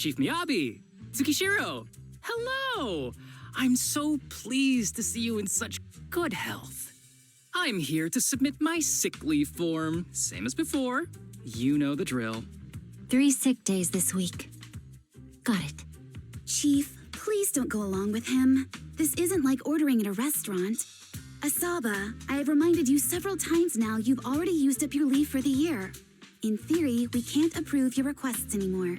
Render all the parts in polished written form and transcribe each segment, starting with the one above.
Chief Miyabi! Tsukishiro! Hello! I'm so pleased to see you in such good health. I'm here to submit my sick leave form, same as before. You know the drill. 3 sick days this week. Got it. Chief, please don't go along with him. This isn't like ordering at a restaurant. Asaba, I have reminded you several times now you've already used up your leave for the year. In theory, we can't approve your requests anymore.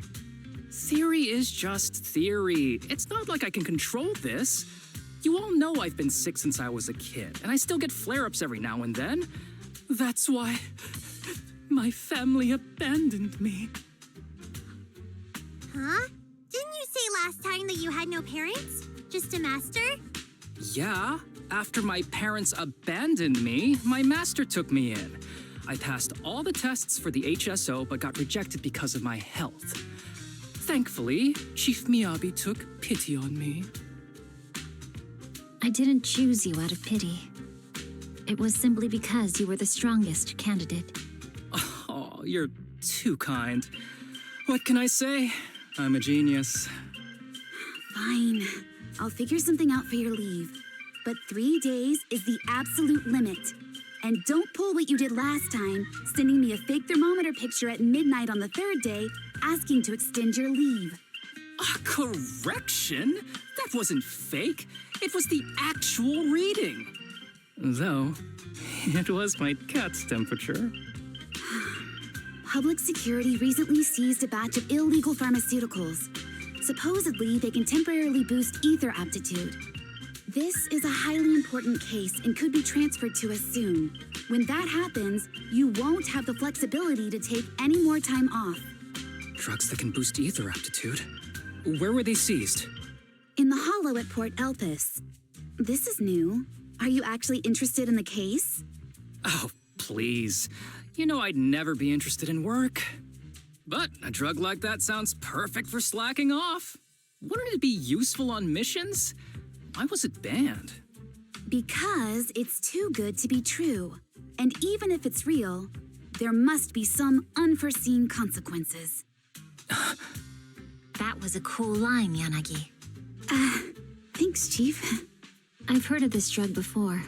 Theory is just theory. It's not like I can control this. You all know I've been sick since I was a kid, and I still get flare-ups every now and then. That's why my family abandoned me. Huh? Didn't you say last time that you had no parents? Just a master? Yeah, after my parents abandoned me, my master took me in. I passed all the tests for the HSO but got rejected because of my health. Thankfully, Chief Miyabi took pity on me. I didn't choose you out of pity. It was simply because you were the strongest candidate. Oh, you're too kind. What can I say? I'm a genius. Fine. I'll figure something out for your leave. But 3 days is the absolute limit. And don't pull what you did last time, sending me a fake thermometer picture at midnight on the 3rd day, asking to extend your leave. A correction? That wasn't fake. It was the actual reading. Though, it was my cat's temperature. Public security recently seized a batch of illegal pharmaceuticals. Supposedly, they can temporarily boost ether aptitude. This is a highly important case and could be transferred to us soon. When that happens, you won't have the flexibility to take any more time off. Drugs that can boost ether aptitude? Where were they seized? In the hollow at Port Elpis. This is new. Are you actually interested in the case? Oh, please. You know I'd never be interested in work. But a drug like that sounds perfect for slacking off. Wouldn't it be useful on missions? Why was it banned? Because it's too good to be true. And even if it's real, there must be some unforeseen consequences. That was a cool line, Yanagi. Thanks, Chief. I've heard of this drug before,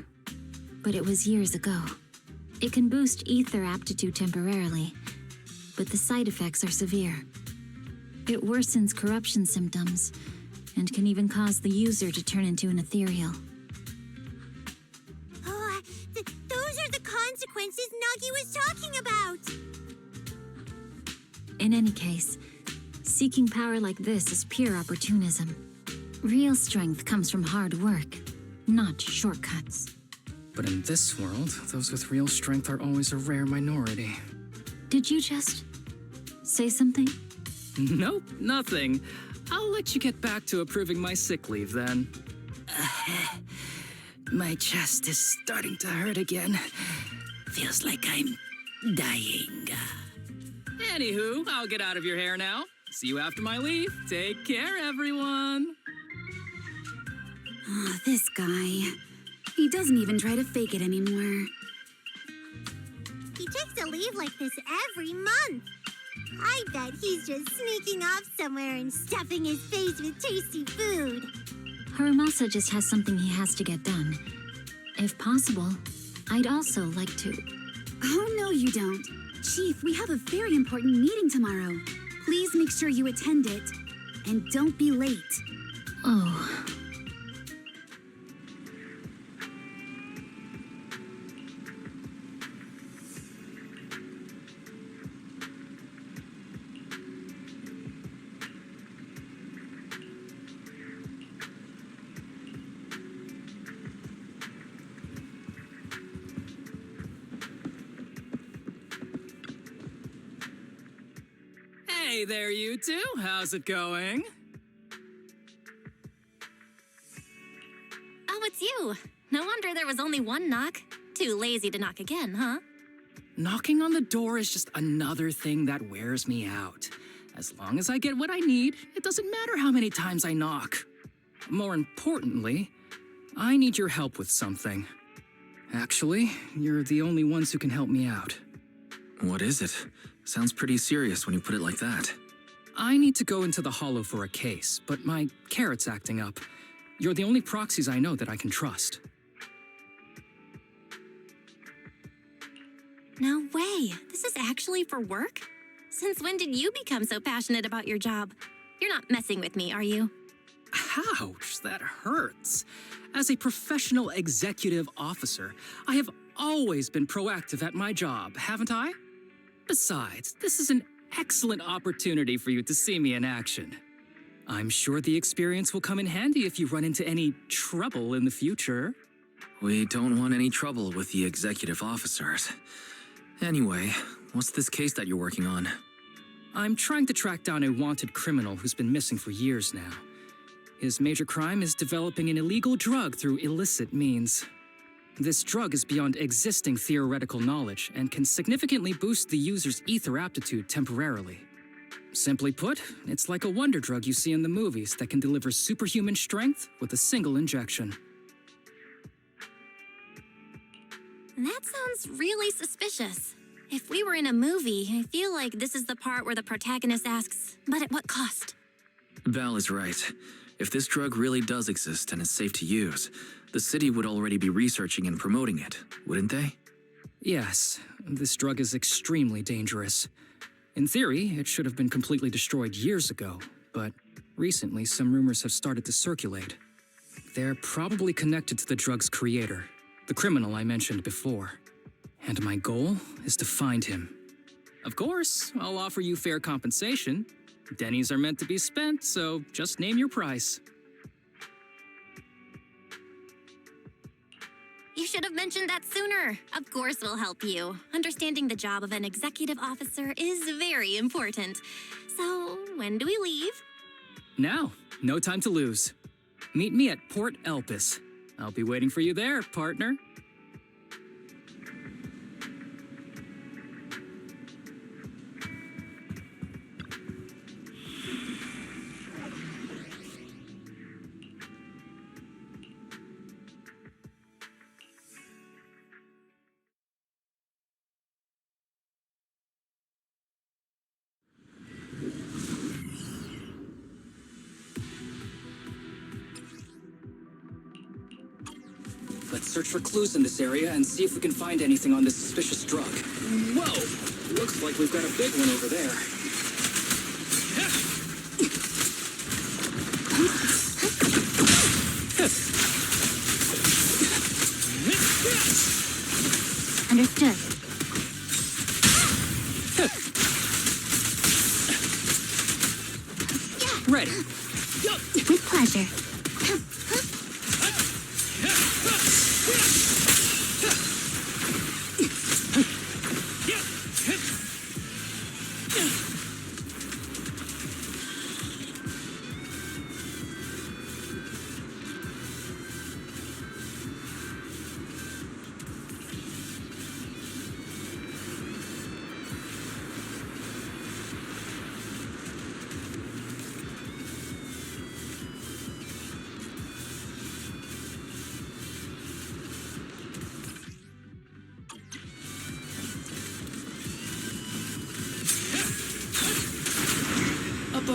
but it was years ago. It can boost ether aptitude temporarily, but the side effects are severe. It worsens corruption symptoms, and can even cause the user to turn into an ethereal. Oh, those are the consequences Nagi was talking about! In any case, seeking power like this is pure opportunism. Real strength comes from hard work, not shortcuts. But in this world, those with real strength are always a rare minority. Did you just say something? Nope, nothing. I'll let you get back to approving my sick leave then. My chest is starting to hurt again. Feels like I'm dying. Anywho, I'll get out of your hair now. See you after my leave. Take care, everyone. Oh, this guy. He doesn't even try to fake it anymore. He takes a leave like this every month. I bet he's just sneaking off somewhere and stuffing his face with tasty food. Harasuma just has something he has to get done. If possible, I'd also like to... Oh, no, you don't. Chief, we have a very important meeting tomorrow. Please make sure you attend it. And don't be late. Oh... Hey there, you two. How's it going? Oh, it's you. No wonder there was only one knock. Too lazy to knock again, huh? Knocking on the door is just another thing that wears me out. As long as I get what I need, it doesn't matter how many times I knock. More importantly, I need your help with something. Actually, you're the only ones who can help me out. What is it? Sounds pretty serious when you put it like that. I need to go into the Hollow for a case, but my carrot's acting up. You're the only proxies I know that I can trust. No way. This is actually for work? Since when did you become so passionate about your job? You're not messing with me, are you? Ouch, that hurts. As a professional executive officer, I have always been proactive at my job, haven't I? Besides, this is an excellent opportunity for you to see me in action. I'm sure the experience will come in handy if you run into any trouble in the future. We don't want any trouble with the executive officers. Anyway, what's this case that you're working on? I'm trying to track down a wanted criminal who's been missing for years now. His major crime is developing an illegal drug through illicit means. This drug is beyond existing theoretical knowledge and can significantly boost the user's ether aptitude temporarily. Simply put, it's like a wonder drug you see in the movies that can deliver superhuman strength with a single injection. That sounds really suspicious. If we were in a movie, I feel like this is the part where the protagonist asks, but at what cost? Val is right. If this drug really does exist and is safe to use, the city would already be researching and promoting it, wouldn't they? Yes, this drug is extremely dangerous. In theory, it should have been completely destroyed years ago, but recently some rumors have started to circulate. They're probably connected to the drug's creator, the criminal I mentioned before. And my goal is to find him. Of course, I'll offer you fair compensation. Dennies are meant to be spent, so just name your price. You should have mentioned that sooner. Of course we'll help you. Understanding the job of an executive officer is very important. So, when do we leave? Now, no time to lose. Meet me at Port Elpis. I'll be waiting for you there, partner. Let's search for clues in this area and see if we can find anything on this suspicious drug. Whoa! Looks like we've got a big one over there. Understood. Ready. With pleasure.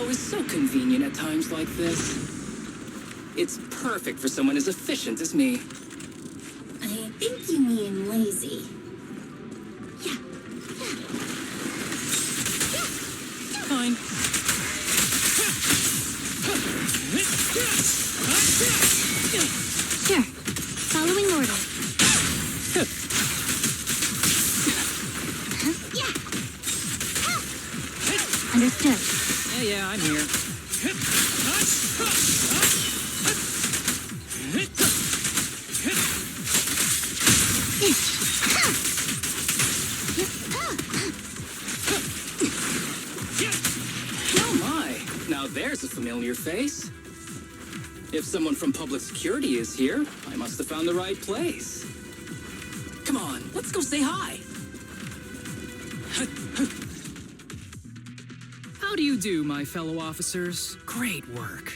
Is so convenient at times like this. It's perfect for someone as efficient as me. I think you mean lazy. Fine. Sure. Following order. Understood. Yeah, I'm here. Oh my! Now there's a familiar face. If someone from public security is here, I must have found the right place. Come on, let's go say hi. How do you do, my fellow officers? Great work.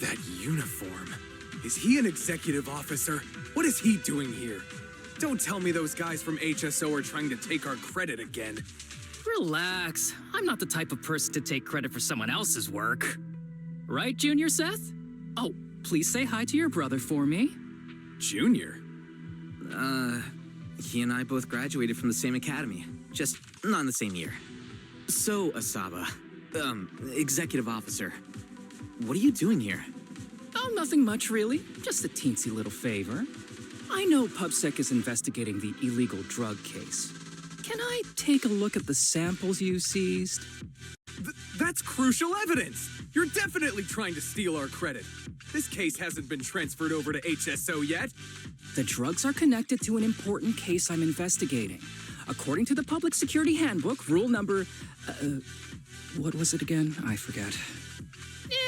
That uniform. Is he an executive officer? What is he doing here? Don't tell me those guys from HSO are trying to take our credit again. Relax. I'm not the type of person to take credit for someone else's work. Right, Junior Seth? Oh, please say hi to your brother for me. Junior? He and I both graduated from the same academy, just not in the same year. So, Asaba, executive officer, what are you doing here? Oh, nothing much, really. Just a teensy little favor. I know PubSec is investigating the illegal drug case. Can I take a look at the samples you seized? That's crucial evidence! You're definitely trying to steal our credit. This case hasn't been transferred over to HSO yet. The drugs are connected to an important case I'm investigating. According to the Public Security Handbook, rule number... what was it again? I forget.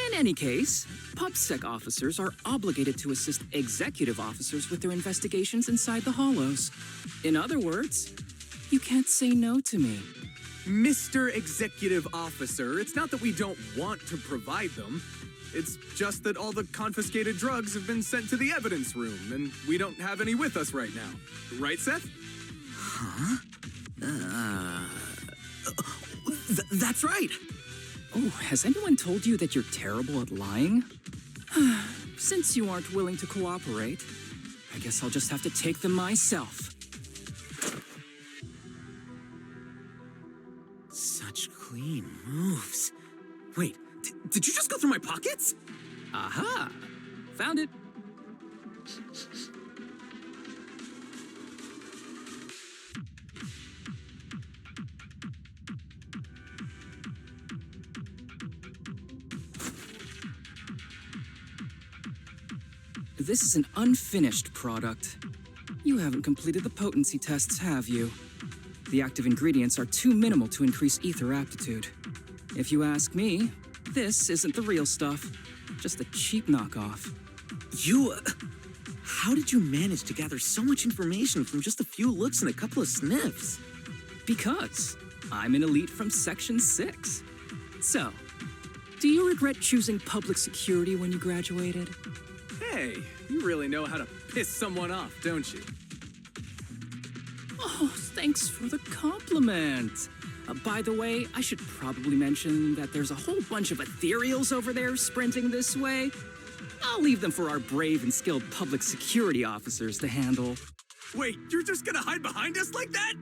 In any case, PubSec officers are obligated to assist executive officers with their investigations inside the hollows. In other words, you can't say no to me. Mr. Executive Officer, it's not that we don't want to provide them. It's just that all the confiscated drugs have been sent to the evidence room, and we don't have any with us right now. Right, Seth? Huh? That's right! Oh, has anyone told you that you're terrible at lying? Since you aren't willing to cooperate, I guess I'll just have to take them myself. Such clean moves. Wait, did you just go through my pockets? Aha! Found it. This is an unfinished product. You haven't completed the potency tests, have you? The active ingredients are too minimal to increase ether aptitude. If you ask me, this isn't the real stuff, just a cheap knockoff. How did you manage to gather so much information from just a few looks and a couple of sniffs? Because I'm an elite from Section 6. So, do you regret choosing public security when you graduated? Hey, you really know how to piss someone off, don't you? Oh, thanks for the compliment. By the way, I should probably mention that there's a whole bunch of ethereals over there sprinting this way. I'll leave them for our brave and skilled public security officers to handle. Wait, you're just gonna hide behind us like that?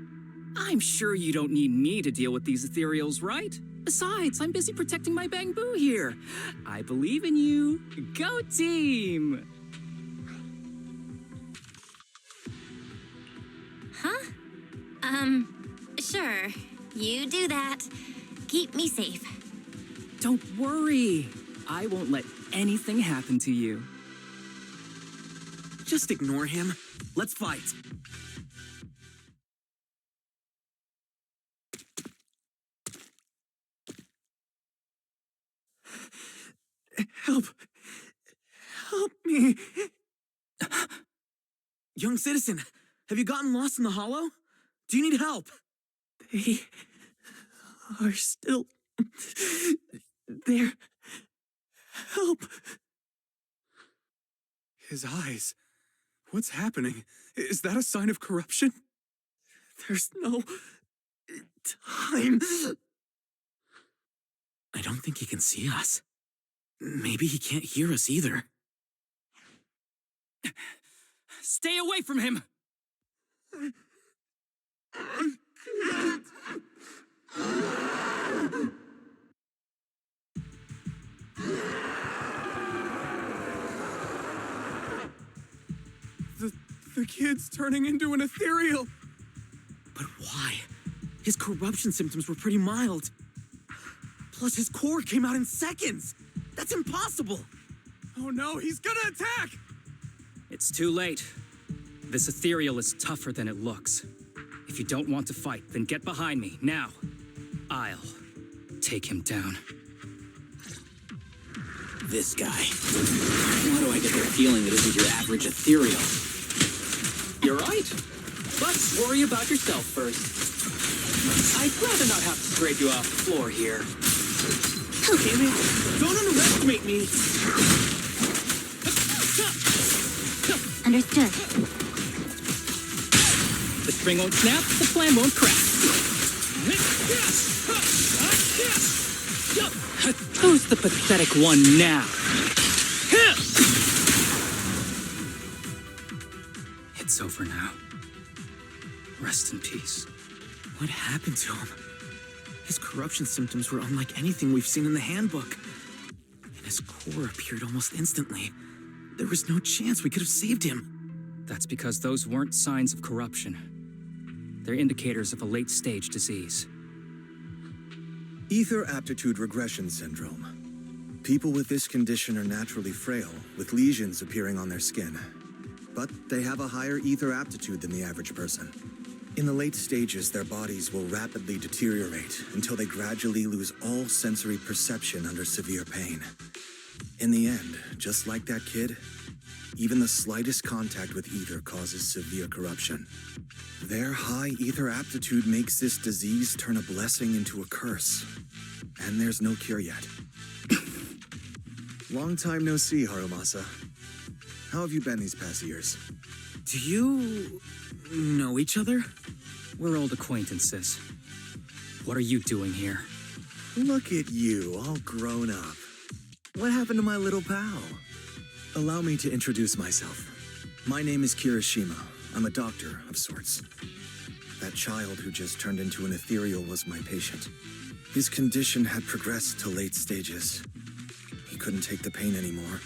I'm sure you don't need me to deal with these ethereals, right? Besides, I'm busy protecting my bamboo here. I believe in you. Go team! Huh? Sure. You do that. Keep me safe. Don't worry. I won't let anything happen to you. Just ignore him. Let's fight. Help. Help me. Young citizen, have you gotten lost in the hollow? Do you need help? They are still there. Help. His eyes. What's happening? Is that a sign of corruption? There's no time. I don't think he can see us. Maybe he can't hear us either. Stay away from him! The kid's turning into an ethereal. But why? His corruption symptoms were pretty mild. Plus, his core came out in seconds. That's impossible. Oh no, he's gonna attack! It's too late. This ethereal is tougher than it looks. If you don't want to fight, then get behind me, now. I'll take him down. This guy. Why do I get the feeling it isn't your average ethereal? You're right. But worry about yourself first. I'd rather not have to scrape you off the floor here. Damn it! Don't underestimate me! Understood. The string won't snap, the plan won't crack. Who's the pathetic one now? It's over now. Rest in peace. What happened to him? His corruption symptoms were unlike anything we've seen in the handbook. And his core appeared almost instantly. There was no chance we could have saved him. That's because those weren't signs of corruption. They're indicators of a late-stage disease. Ether aptitude regression syndrome. People with this condition are naturally frail, with lesions appearing on their skin. But they have a higher ether aptitude than the average person. In the late stages, their bodies will rapidly deteriorate until they gradually lose all sensory perception under severe pain. In the end, just like that kid, even the slightest contact with ether causes severe corruption. Their high ether aptitude makes this disease turn a blessing into a curse. And there's no cure yet. Long time no see, Harumasa. How have you been these past years? Do you know each other? We're old acquaintances. What are you doing here? Look at you, all grown up. What happened to my little pal? Allow me to introduce myself. My name is Kirishima. I'm a doctor of sorts. That child who just turned into an ethereal was my patient. His condition had progressed to late stages. He couldn't take the pain anymore.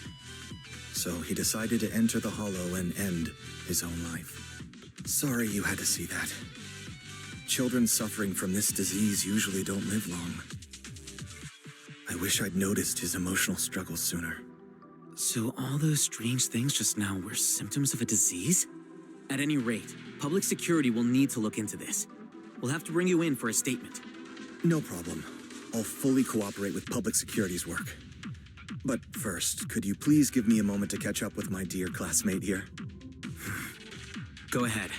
So he decided to enter the Hollow and end his own life. Sorry you had to see that. Children suffering from this disease usually don't live long. I wish I'd noticed his emotional struggles sooner. So all those strange things just now were symptoms of a disease? At any rate, public security will need to look into this. We'll have to bring you in for a statement. No problem. I'll fully cooperate with public security's work. But first, could you please give me a moment to catch up with my dear classmate here? Go ahead.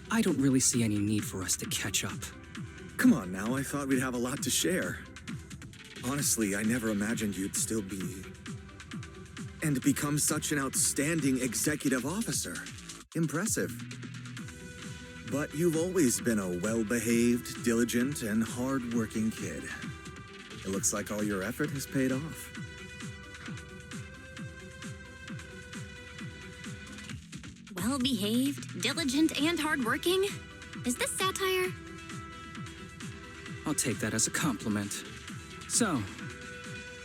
I don't really see any need for us to catch up. Come on now, I thought we'd have a lot to share. Honestly, I never imagined you'd still be... and become such an outstanding executive officer. Impressive. But you've always been a well-behaved, diligent, and hard-working kid. It looks like all your effort has paid off. Well-behaved, diligent, and hardworking? Is this satire? I'll take that as a compliment. So,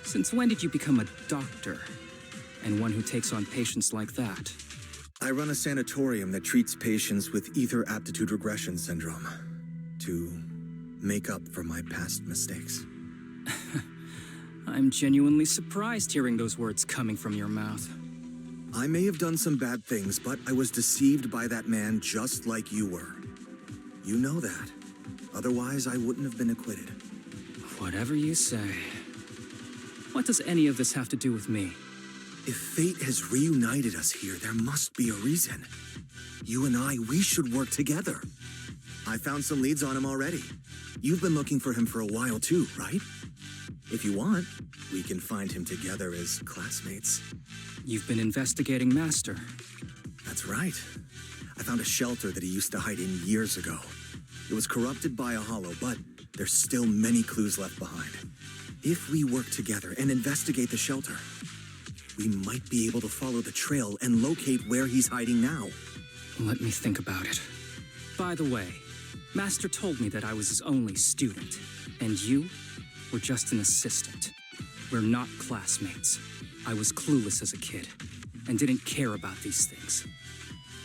since when did you become a doctor? And one who takes on patients like that? I run a sanatorium that treats patients with ether aptitude regression syndrome to make up for my past mistakes. I'm genuinely surprised hearing those words coming from your mouth. I may have done some bad things, but I was deceived by that man just like you were. You know that. Otherwise, I wouldn't have been acquitted. Whatever you say. What does any of this have to do with me? If fate has reunited us here, there must be a reason. You and I, we should work together. I found some leads on him already. You've been looking for him for a while too, right? If you want, we can find him together as classmates. You've been investigating Master. That's right. I found a shelter that he used to hide in years ago. It was corrupted by a hollow, but there's still many clues left behind. If we work together and investigate the shelter, we might be able to follow the trail and locate where he's hiding now. Let me think about it. By the way, Master told me that I was his only student, and you were just an assistant. We're not classmates. I was clueless as a kid, and didn't care about these things.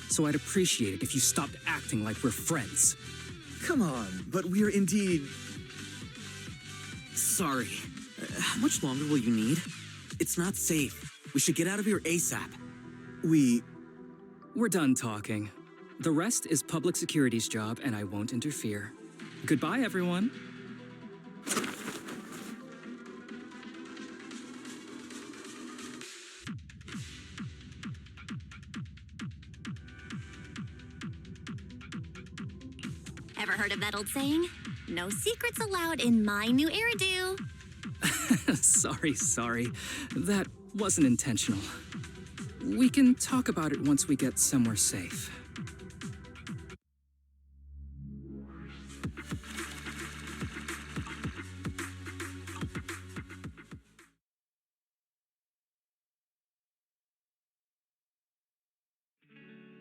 So I'd appreciate it if you stopped acting like we're friends. Come on, but we're indeed... Sorry. How much longer will you need? It's not safe. We should get out of here ASAP. We're done talking. The rest is public security's job, and I won't interfere. Goodbye, everyone. Ever heard of that old saying? No secrets allowed in my new hairdo. Sorry. That wasn't intentional. We can talk about it once we get somewhere safe.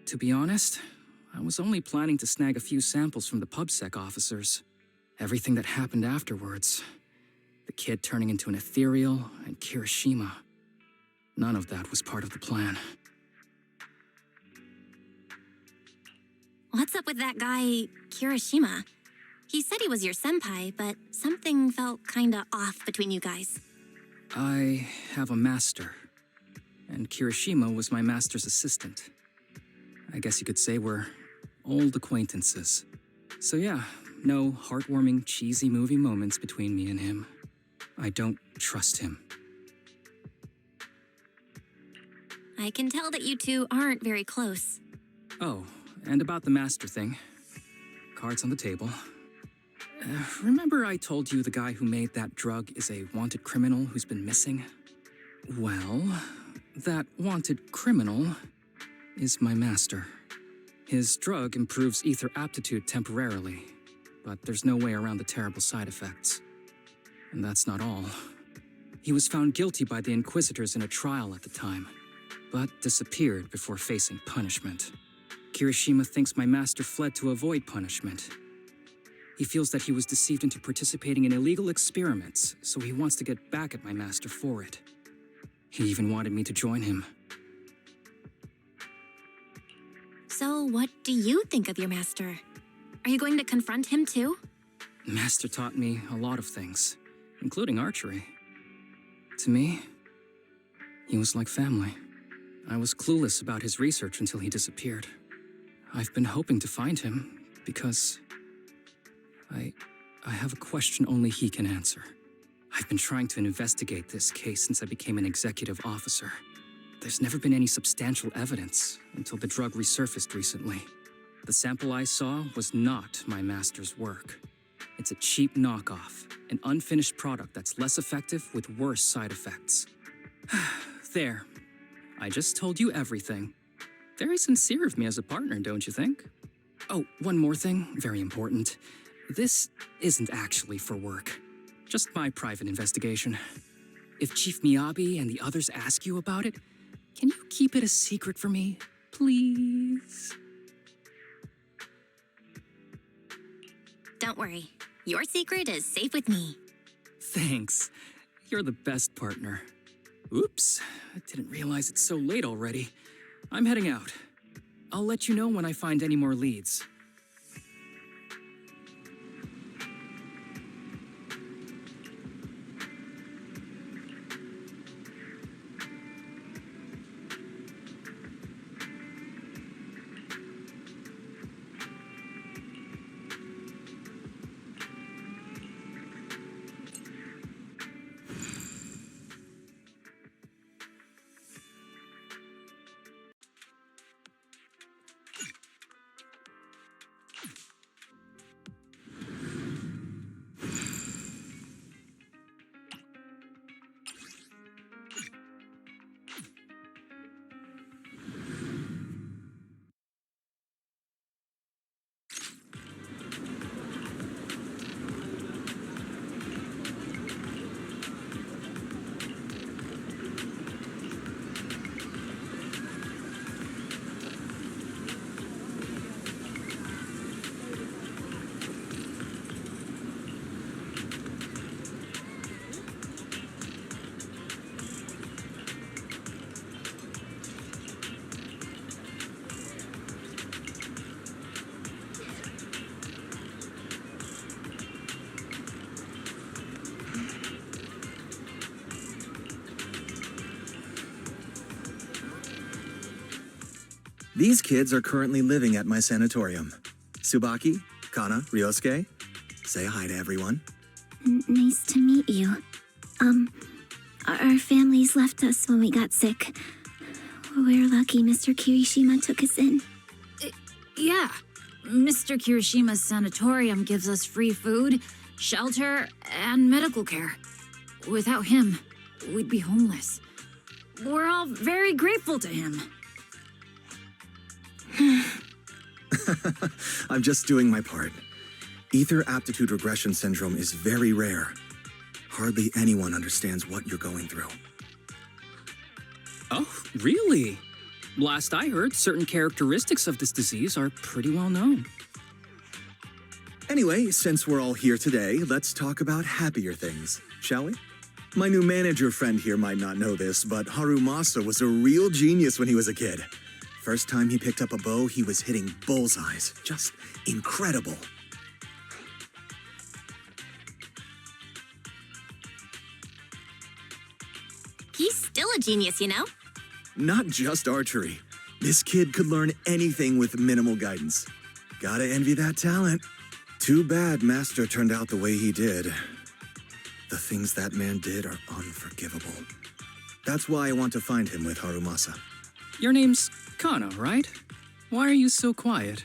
To be honest, I was only planning to snag a few samples from the PubSec officers. Everything that happened afterwards. The kid turning into an ethereal and Kirishima. None of that was part of the plan. What's up with that guy, Kirishima? He said he was your senpai, but something felt kinda off between you guys. I have a master, and Kirishima was my master's assistant. I guess you could say we're old acquaintances. So yeah, no heartwarming, cheesy movie moments between me and him. I don't trust him. I can tell that you two aren't very close. Oh, and about the master thing. Cards on the table. Remember I told you the guy who made that drug is a wanted criminal who's been missing? Well, that wanted criminal is my master. His drug improves ether aptitude temporarily, but there's no way around the terrible side effects. And that's not all. He was found guilty by the Inquisitors in a trial at the time, but disappeared before facing punishment. Kirishima thinks my master fled to avoid punishment. He feels that he was deceived into participating in illegal experiments, so he wants to get back at my master for it. He even wanted me to join him. So what do you think of your master? Are you going to confront him too? Master taught me a lot of things, including archery. To me, he was like family. I was clueless about his research until he disappeared. I've been hoping to find him because I have a question only he can answer. I've been trying to investigate this case since I became an executive officer. There's never been any substantial evidence until the drug resurfaced recently. The sample I saw was not my master's work. It's a cheap knockoff, an unfinished product that's less effective with worse side effects. There. I just told you everything. Very sincere of me as a partner, don't you think? Oh, one more thing, very important. This isn't actually for work. Just my private investigation. If Chief Miyabi and the others ask you about it, can you keep it a secret for me, please? Don't worry. Your secret is safe with me. Thanks. You're the best partner. Oops, I didn't realize it's so late already. I'm heading out. I'll let you know when I find any more leads. These kids are currently living at my sanatorium. Tsubaki, Kana, Ryosuke, say hi to everyone. Nice to meet you. Our families left us when we got sick. We're lucky Mr. Kirishima took us in. Yeah. Mr. Kirishima's sanatorium gives us free food, shelter, and medical care. Without him, we'd be homeless. we're all very grateful to him. I'm just doing my part. Ether aptitude regression syndrome is very rare. Hardly anyone understands what you're going through. Oh, really? Last I heard, certain characteristics of this disease are pretty well known. Anyway, since we're all here today, let's talk about happier things, shall we? My new manager friend here might not know this, but Harumasa was a real genius when he was a kid. First time he picked up a bow, he was hitting bullseyes. Just incredible. He's still a genius, you know? Not just archery. This kid could learn anything with minimal guidance. Gotta envy that talent. Too bad Master turned out the way he did. The things that man did are unforgivable. That's why I want to find him with Harumasa. Your name's Kana, right? Why are you so quiet?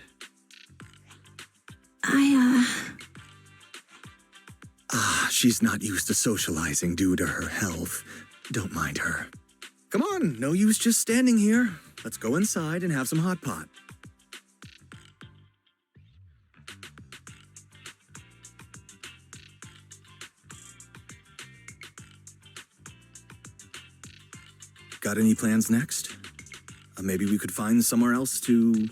She's not used to socializing due to her health. Don't mind her. Come on, no use just standing here. Let's go inside and have some hot pot. Got any plans next? Maybe we could find somewhere else to...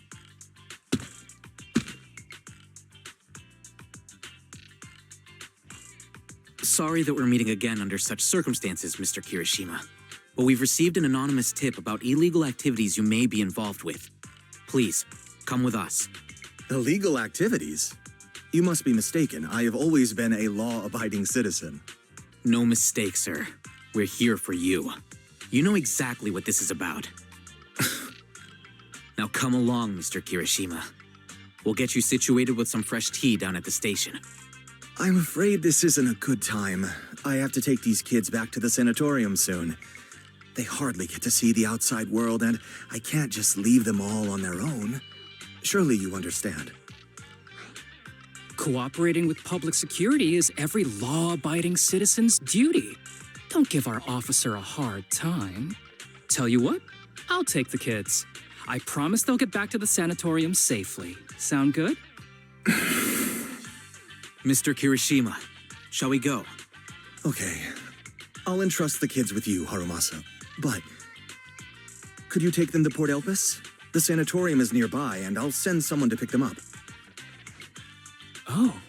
Sorry that we're meeting again under such circumstances, Mr. Kirishima. But we've received an anonymous tip about illegal activities you may be involved with. Please, come with us. Illegal activities? You must be mistaken. I have always been a law-abiding citizen. No mistake, sir. We're here for you. You know exactly what this is about. Now come along, Mr. Kirishima. We'll get you situated with some fresh tea down at the station. I'm afraid this isn't a good time. I have to take these kids back to the sanatorium soon. They hardly get to see the outside world, and I can't just leave them all on their own. Surely you understand. Cooperating with public security is every law-abiding citizen's duty. Don't give our officer a hard time. Tell you what, I'll take the kids. I promise they'll get back to the sanatorium safely. Sound good? Mr. Kirishima, shall we go? Okay. I'll entrust the kids with you, Harumasa. But could you take them to Port Elpis? The sanatorium is nearby, and I'll send someone to pick them up. Oh.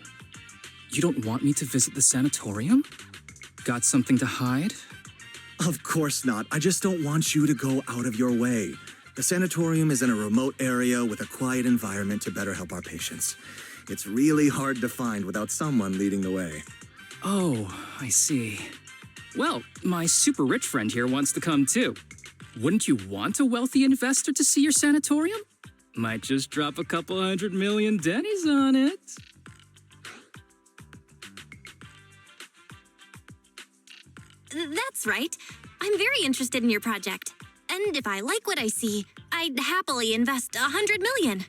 You don't want me to visit the sanatorium? Got something to hide? Of course not. I just don't want you to go out of your way. The sanatorium is in a remote area with a quiet environment to better help our patients. It's really hard to find without someone leading the way. Oh, I see. Well, my super rich friend here wants to come too. Wouldn't you want a wealthy investor to see your sanatorium? Might just drop a couple $100 million dennies on it. That's right. I'm very interested in your project. And if I like what I see, I'd happily invest $100 million.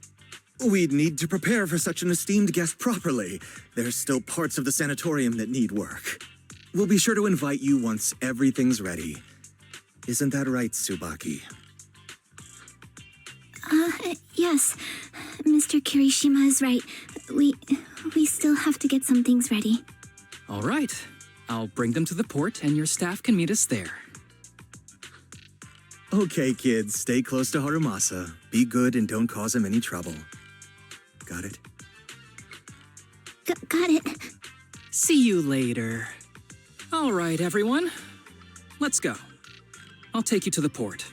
We'd need to prepare for such an esteemed guest properly. There's still parts of the sanatorium that need work. We'll be sure to invite you once everything's ready. Isn't that right, Tsubaki? Yes. Mr. Kirishima is right. We still have to get some things ready. All right. I'll bring them to the port and your staff can meet us there. Okay, kids, stay close to Harumasa. Be good and don't cause him any trouble. Got it? Got it. See you later. All right, everyone. Let's go. I'll take you to the port.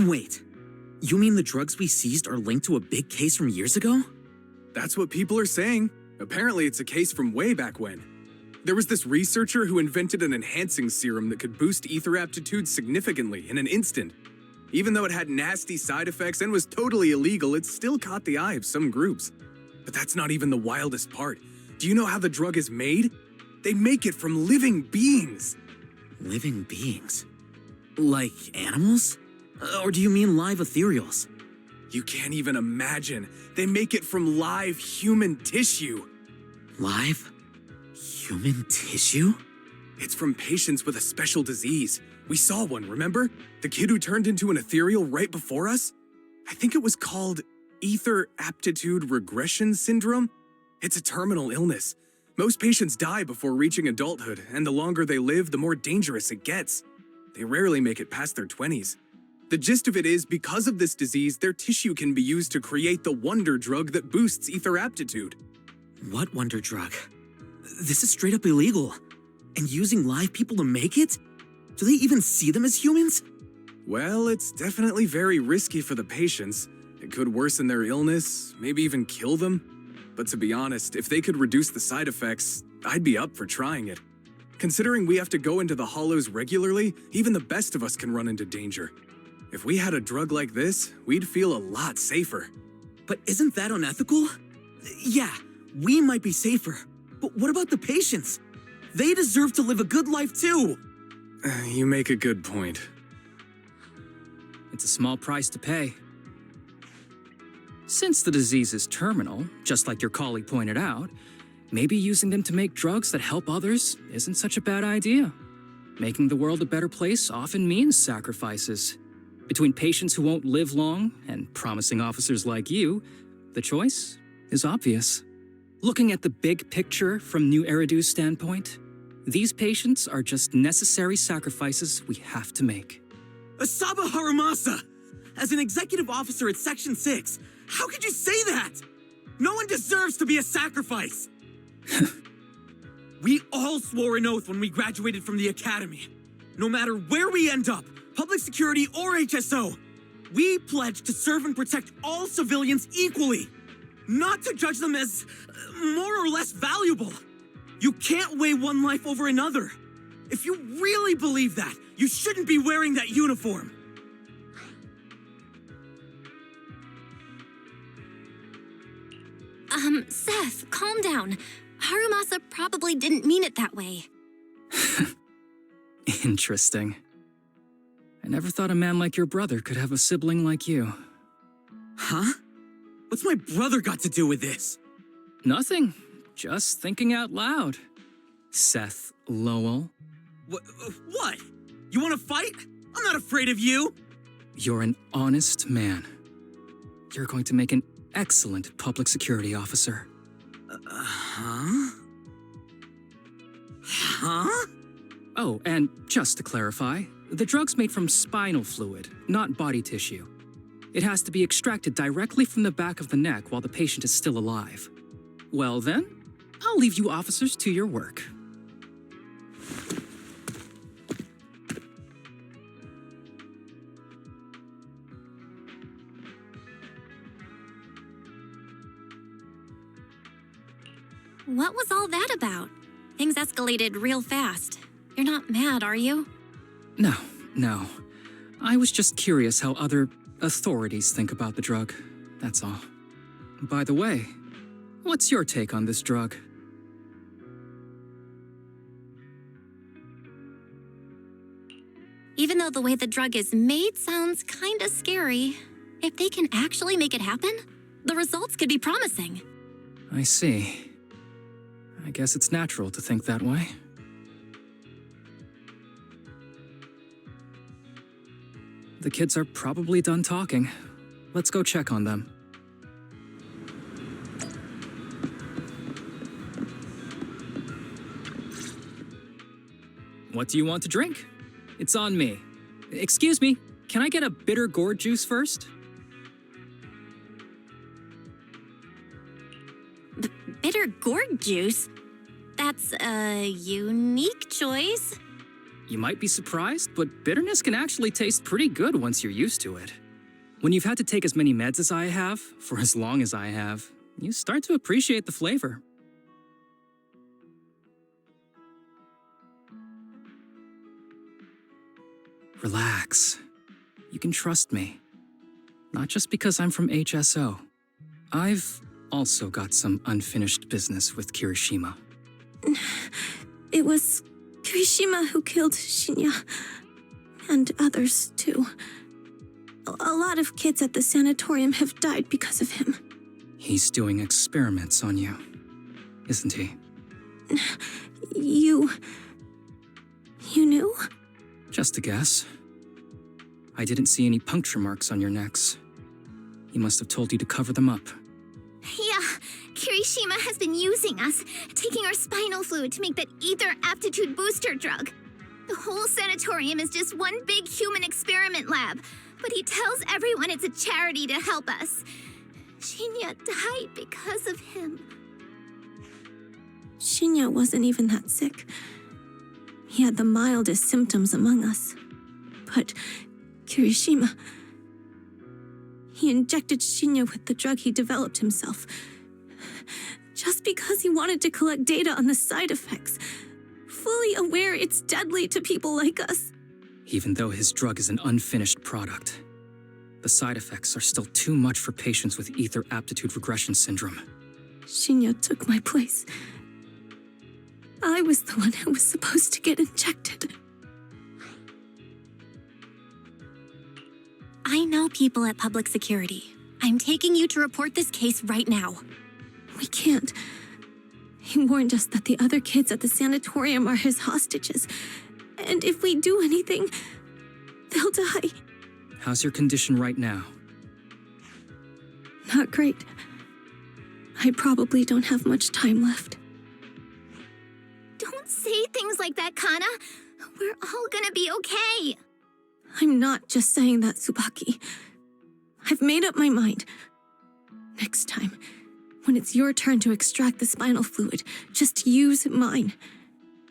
Wait, you mean the drugs we seized are linked to a big case from years ago? That's what people are saying. Apparently, it's a case from way back when. There was this researcher who invented an enhancing serum that could boost ether aptitude significantly in an instant. Even though it had nasty side effects and was totally illegal, it still caught the eye of some groups. But that's not even the wildest part. Do you know how the drug is made? They make it from living beings. Living beings? Like animals? Or do you mean live ethereals? You can't even imagine. They make it from live human tissue. Live? Human tissue? It's from patients with a special disease. We saw one, remember? The kid who turned into an ethereal right before us? I think it was called ether aptitude regression syndrome. It's a terminal illness. Most patients die before reaching adulthood, and the longer they live, the more dangerous it gets. They rarely make it past their 20s. The gist of it is, because of this disease, their tissue can be used to create the wonder drug that boosts ether aptitude. What wonder drug? This is straight up illegal. And using live people to make it? Do they even see them as humans? Well, it's definitely very risky for the patients. It could worsen their illness, maybe even kill them. But to be honest, if they could reduce the side effects, I'd be up for trying it. Considering we have to go into the hollows regularly, even the best of us can run into danger. If we had a drug like this, we'd feel a lot safer. But isn't that unethical? Yeah, we might be safer. But what about the patients? They deserve to live a good life too. You make a good point. It's a small price to pay. Since the disease is terminal, just like your colleague pointed out, maybe using them to make drugs that help others isn't such a bad idea. Making the world a better place often means sacrifices. Between patients who won't live long and promising officers like you, the choice is obvious. Looking at the big picture from New Eridu's standpoint, these patients are just necessary sacrifices we have to make. Asaba Harumasa! As an executive officer at Section 6, how could you say that? No one deserves to be a sacrifice! We all swore an oath when we graduated from the academy. No matter where we end up, public security or HSO, we pledge to serve and protect all civilians equally, not to judge them as more or less valuable. You can't weigh one life over another. If you really believe that, you shouldn't be wearing that uniform. Seth, calm down. Harumasa probably didn't mean it that way. Interesting. I never thought a man like your brother could have a sibling like you. Huh? What's my brother got to do with this? Nothing. Just thinking out loud. Seth Lowell. What? You want to fight? I'm not afraid of you! You're an honest man. You're going to make an excellent public security officer. Huh? Huh? Oh, and just to clarify, the drug's made from spinal fluid, not body tissue. It has to be extracted directly from the back of the neck while the patient is still alive. Well then, I'll leave you officers to your work. What was all that about? Things escalated real fast. You're not mad, are you? No. I was just curious how other authorities think about the drug, that's all. By the way, what's your take on this drug? Even though the way the drug is made sounds kinda scary, if they can actually make it happen, the results could be promising. I see. I guess it's natural to think that way. The kids are probably done talking. Let's go check on them. What do you want to drink? It's on me. Excuse me, can I get a bitter gourd juice first? Bitter gourd juice? That's a unique choice. You might be surprised, but bitterness can actually taste pretty good once you're used to it. When you've had to take as many meds as I have, for as long as I have, you start to appreciate the flavor. Relax. You can trust me. Not just because I'm from HSO. I've also got some unfinished business with Kirishima. It was Kirishima who killed Shinya. And others, too. A lot of kids at the sanatorium have died because of him. He's doing experiments on you, isn't he? You knew? Just a guess. I didn't see any puncture marks on your necks. He must have told you to cover them up. Yeah, Kirishima has been using us, taking our spinal fluid to make that ether aptitude booster drug. The whole sanatorium is just one big human experiment lab, but he tells everyone it's a charity to help us. Shinya died because of him. Shinya wasn't even that sick. He had the mildest symptoms among us. But Kirishima... He injected Shinya with the drug he developed himself. Just because he wanted to collect data on the side effects. Fully aware it's deadly to people like us. Even though his drug is an unfinished product, the side effects are still too much for patients with ether aptitude regression syndrome. Shinya took my place. I was the one who was supposed to get injected. I know people at public security. I'm taking you to report this case right now. We can't. He warned us that the other kids at the sanatorium are his hostages. And if we do anything, they'll die. How's your condition right now? Not great. I probably don't have much time left. Don't say things like that, Kana. We're all gonna be okay. I'm not just saying that, Tsubaki. I've made up my mind. Next time, when it's your turn to extract the spinal fluid, just use mine.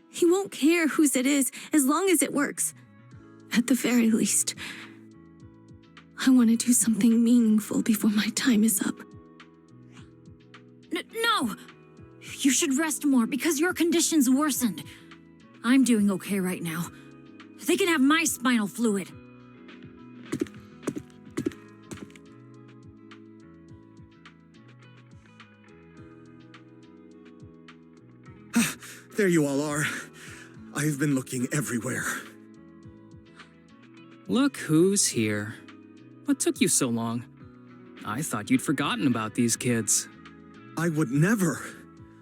He won't care whose it is, as long as it works. At the very least, I want to do something meaningful before my time is up. No! You should rest more because your condition's worsened. I'm doing okay right now. They can have my spinal fluid. There you all are. I've been looking everywhere. Look who's here. What took you so long? I thought you'd forgotten about these kids. I would never.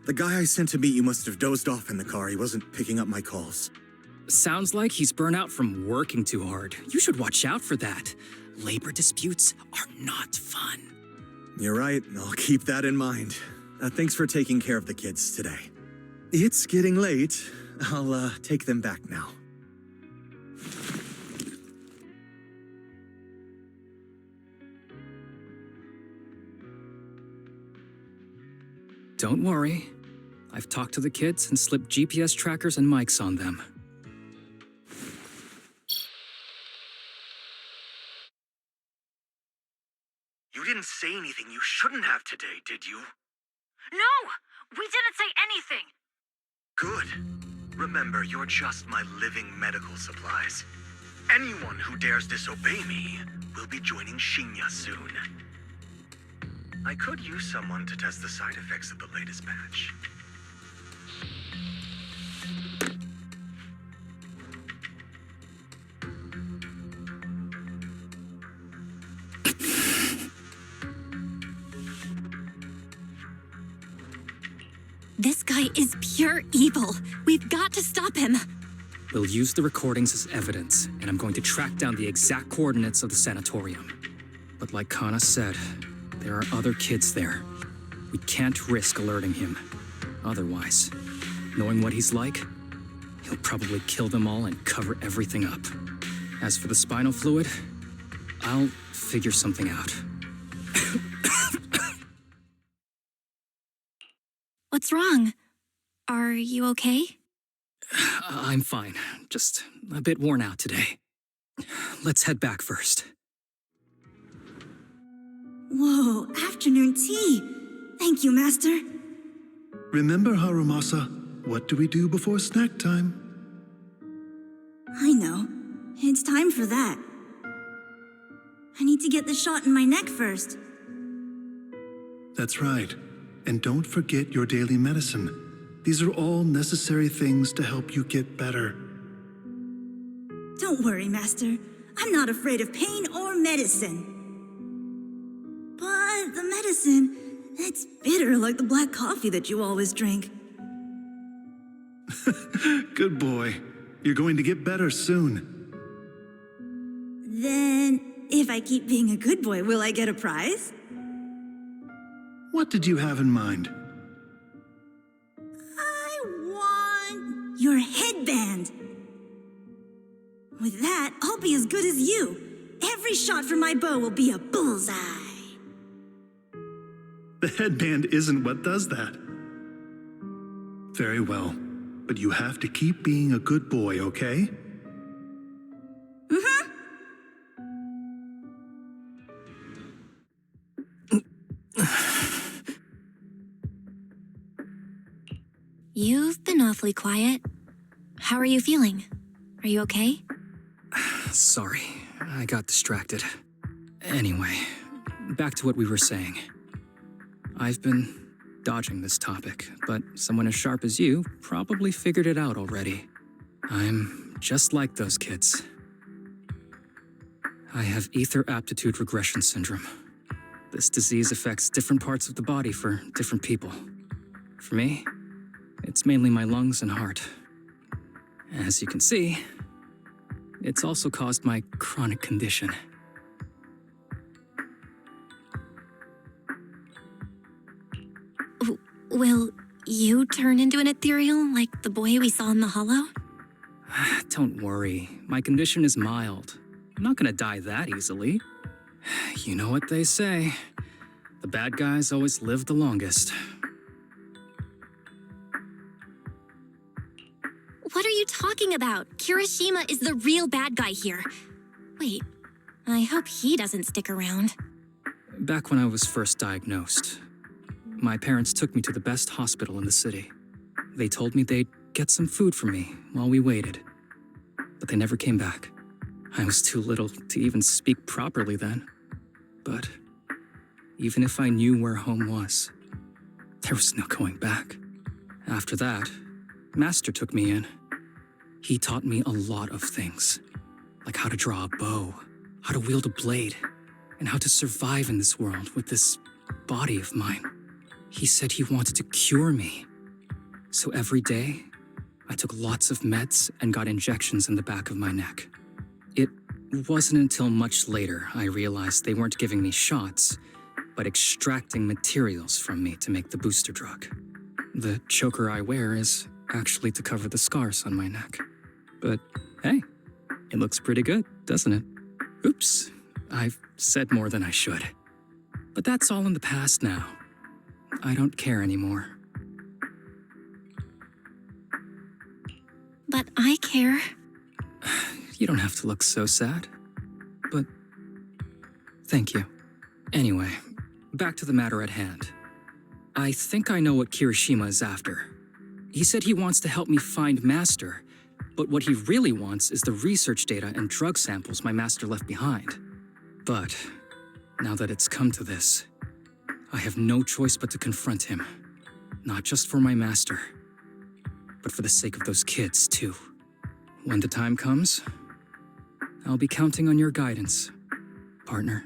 The guy I sent to meet you must have dozed off in the car. He wasn't picking up my calls. Sounds like he's burnt out from working too hard. You should watch out for that. Labor disputes are not fun. You're right. I'll keep that in mind. Thanks for taking care of the kids today. It's getting late. I'll take them back now. Don't worry. I've talked to the kids and slipped GPS trackers and mics on them. You didn't say anything you shouldn't have today, did you? No! We didn't say anything! Good. Remember, you're just my living medical supplies. Anyone who dares disobey me will be joining Shinya soon. I could use someone to test the side effects of the latest batch. This guy is pure evil. We've got to stop him. We'll use the recordings as evidence, and I'm going to track down the exact coordinates of the sanatorium. But like Kana said, there are other kids there. We can't risk alerting him. Otherwise, knowing what he's like, he'll probably kill them all and cover everything up. As for the spinal fluid, I'll figure something out. What's wrong? Are you okay? I'm fine, just a bit worn out today. Let's head back first. Whoa, afternoon tea. Thank you, Master. Remember, Harumasa, what do we do before snack time? I know. It's time for that. I need to get the shot in my neck first. That's right. And don't forget your daily medicine. These are all necessary things to help you get better. Don't worry, Master. I'm not afraid of pain or medicine. But the medicine, it's bitter like the black coffee that you always drink. Good boy. You're going to get better soon. Then, if I keep being a good boy, will I get a prize? What did you have in mind? I want your headband. With that, I'll be as good as you. Every shot from my bow will be a bullseye. The headband isn't what does that. Very well, but you have to keep being a good boy, okay? Mm-hmm. You've been awfully quiet. How are you feeling? Are you okay? Sorry, I got distracted. Anyway, back to what we were saying. I've been dodging this topic, but someone as sharp as you probably figured it out already. I'm just like those kids. I have ether aptitude regression syndrome. This disease affects different parts of the body for different people. For me, it's mainly my lungs and heart. As you can see, it's also caused my chronic condition. Will you turn into an ethereal like the boy we saw in the hollow? Don't worry, my condition is mild. I'm not gonna die that easily. You know what they say, the bad guys always live the longest. What are you talking about? Kirishima is the real bad guy here. Wait, I hope he doesn't stick around. Back when I was first diagnosed, my parents took me to the best hospital in the city. They told me they'd get some food for me while we waited. But they never came back. I was too little to even speak properly then. But even if I knew where home was, there was no going back. After that, Master took me in. He taught me a lot of things, like how to draw a bow, how to wield a blade, and how to survive in this world with this body of mine. He said he wanted to cure me. So every day, I took lots of meds and got injections in the back of my neck. It wasn't until much later I realized they weren't giving me shots, but extracting materials from me to make the booster drug. The choker I wear is actually to cover the scars on my neck. But hey, it looks pretty good, doesn't it? Oops, I've said more than I should. But that's all in the past now. I don't care anymore. But I care. You don't have to look so sad. But thank you. Anyway, back to the matter at hand. I think I know what Kirishima is after. He said he wants to help me find Master, but what he really wants is the research data and drug samples my master left behind. But now that it's come to this, I have no choice but to confront him. Not just for my master, but for the sake of those kids, too. When the time comes, I'll be counting on your guidance, partner.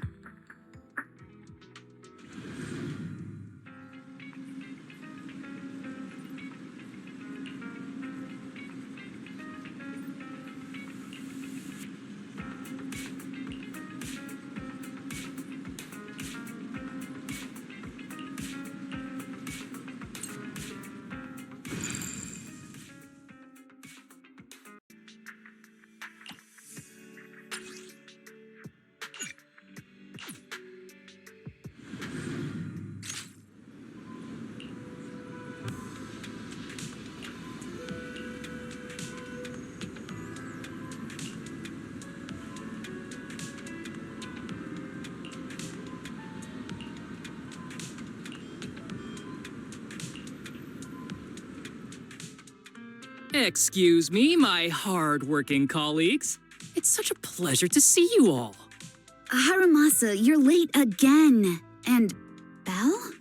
Excuse me, my hard-working colleagues. It's such a pleasure to see you all. Harumasa, you're late again. And Belle?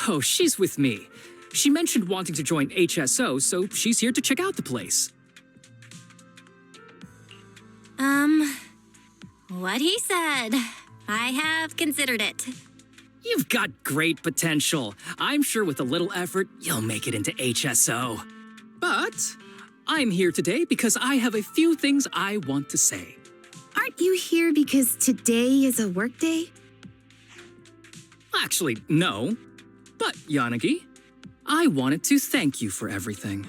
Oh, she's with me. She mentioned wanting to join HSO, so she's here to check out the place. What he said. I have considered it. You've got great potential. I'm sure with a little effort, you'll make it into HSO. But I'm here today because I have a few things I want to say. Aren't you here because today is a work day? Actually, no. But, Yanagi, I wanted to thank you for everything.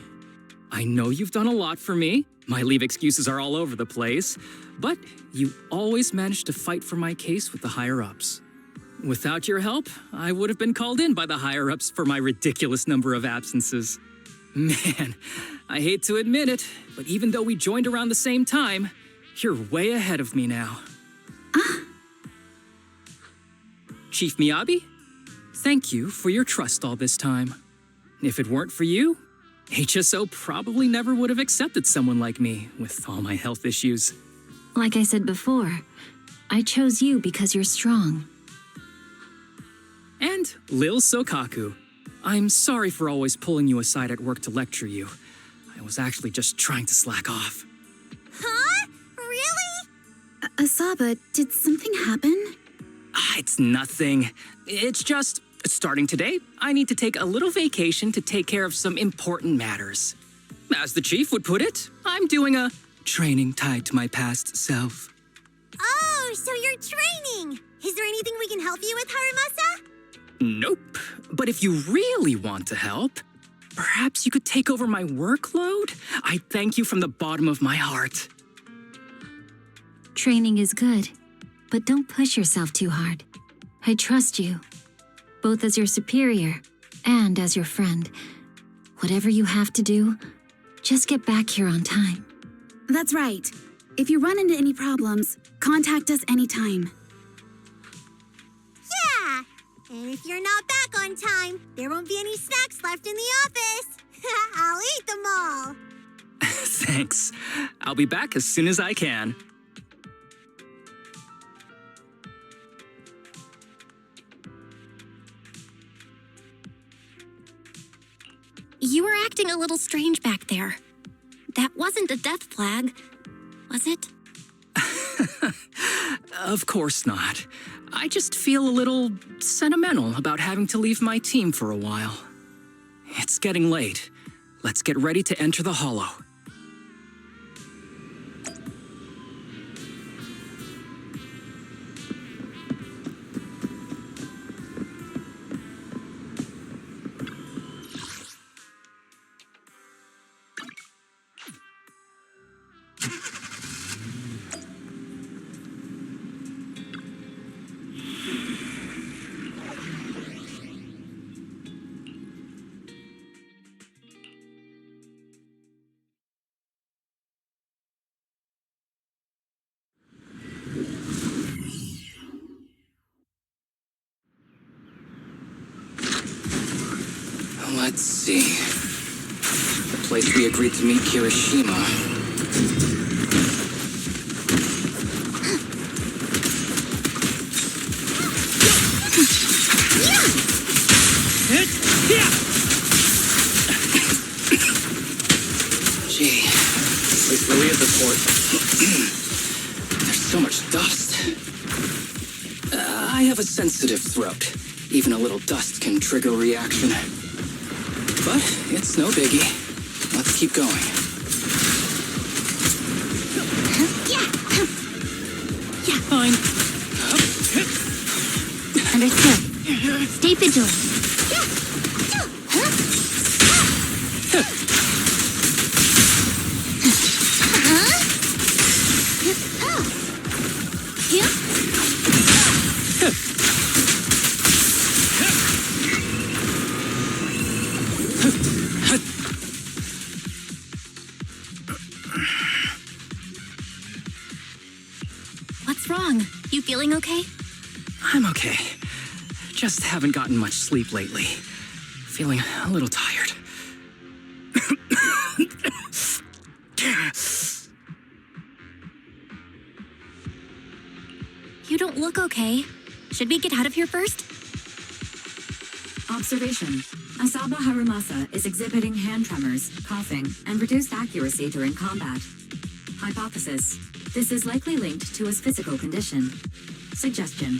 I know you've done a lot for me. My leave excuses are all over the place. But you always managed to fight for my case with the higher-ups. Without your help, I would have been called in by the higher-ups for my ridiculous number of absences. Man, I hate to admit it, but even though we joined around the same time, you're way ahead of me now. Chief Miyabi, thank you for your trust all this time. If it weren't for you, HSO probably never would have accepted someone like me with all my health issues. Like I said before, I chose you because you're strong. And Lil Sokaku, I'm sorry for always pulling you aside at work to lecture you. I was actually just trying to slack off. Huh? Really? Asaba, did something happen? It's nothing. It's just, starting today, I need to take a little vacation to take care of some important matters. As the chief would put it, I'm doing a training tied to my past self. Oh, so you're training! Is there anything we can help you with, Harumasa? Nope. But if you really want to help, perhaps you could take over my workload? I thank you from the bottom of my heart. Training is good, but don't push yourself too hard. I trust you, both as your superior and as your friend. Whatever you have to do, just get back here on time. That's right. If you run into any problems, contact us anytime. Yeah! And if you're not back on time, there won't be any snacks left in the office. I'll eat them all. Thanks. I'll be back as soon as I can. You were acting a little strange back there. That wasn't a death flag, was it? Of course not. I just feel a little sentimental about having to leave my team for a while. It's getting late. Let's get ready to enter the Hollow. Let's see. The place we agreed to meet Kirishima. Gee, this place really is a port. There's so much dust. I have a sensitive throat. Even a little dust can trigger a reaction. But it's no biggie. Let's keep going. Fine. Understood. Stay vigilant. What's wrong? You feeling okay? I'm okay. Just haven't gotten much sleep lately. Feeling a little tired. You don't look okay. Should we get out of here first? Observation. Asaba Harumasa is exhibiting hand tremors, coughing, and reduced accuracy during combat. Hypothesis. This is likely linked to his physical condition. Suggestion.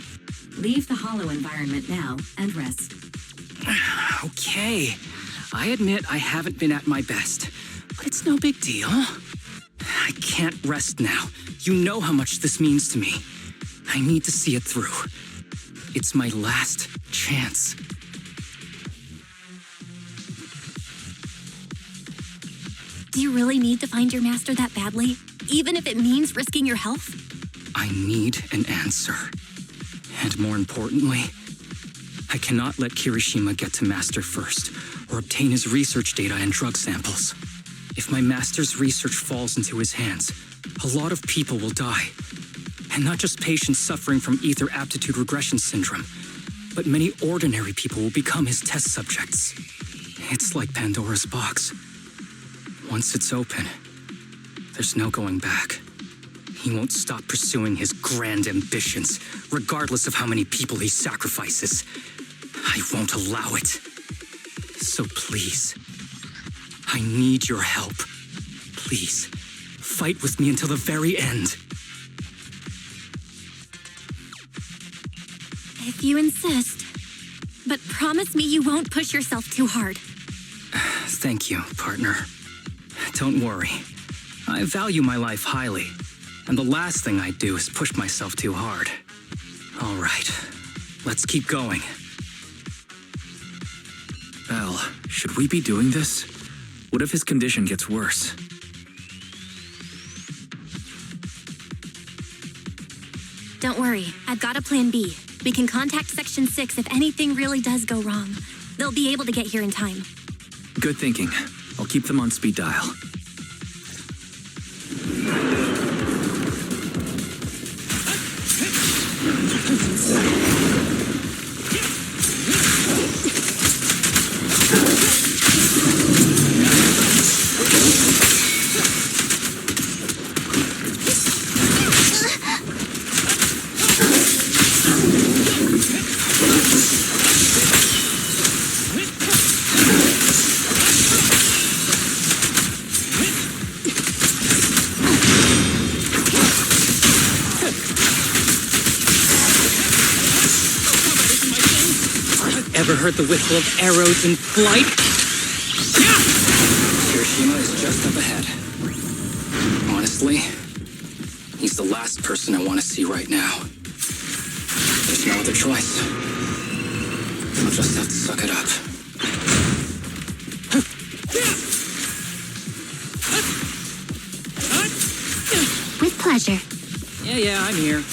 Leave the hollow environment now and rest. Okay. I admit I haven't been at my best, but it's no big deal. I can't rest now. You know how much this means to me. I need to see it through. It's my last chance. Do you really need to find your master that badly? Even if it means risking your health? I need an answer. And more importantly, I cannot let Kirishima get to Master first, or obtain his research data and drug samples. If my Master's research falls into his hands, a lot of people will die. And not just patients suffering from ether aptitude regression syndrome, but many ordinary people will become his test subjects. It's like Pandora's box. Once it's open, there's no going back. He won't stop pursuing his grand ambitions, regardless of how many people he sacrifices. I won't allow it. So please, I need your help. Please, fight with me until the very end. If you insist. But promise me you won't push yourself too hard. Thank you, partner. Don't worry. I value my life highly, and the last thing I do is push myself too hard. All right, let's keep going. Al, should we be doing this? What if his condition gets worse? Don't worry, I've got a plan B. We can contact Section 6 if anything really does go wrong. They'll be able to get here in time. Good thinking. I'll keep them on speed dial. ever heard the whistle of arrows in flight? Hiroshima is just up ahead. Honestly, he's the last person I want to see right now. There's no other choice. I'll just have to suck it up. With pleasure. Yeah, I'm here.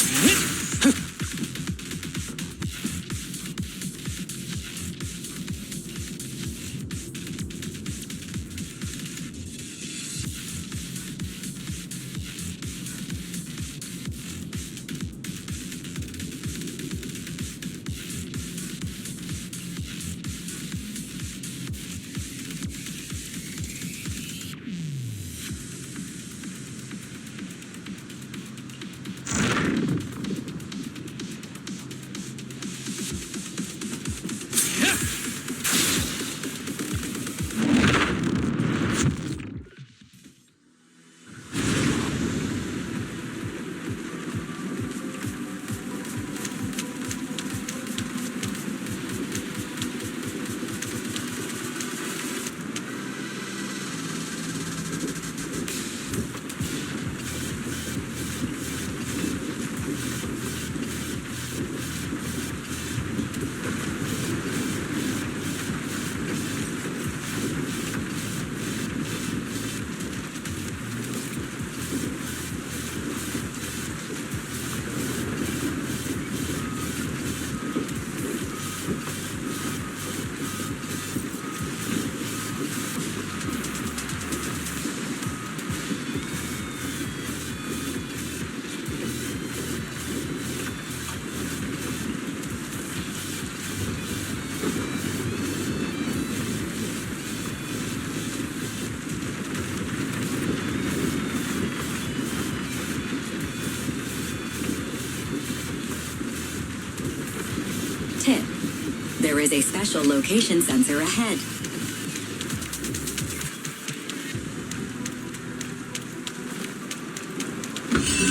Tip: there is a special location sensor ahead.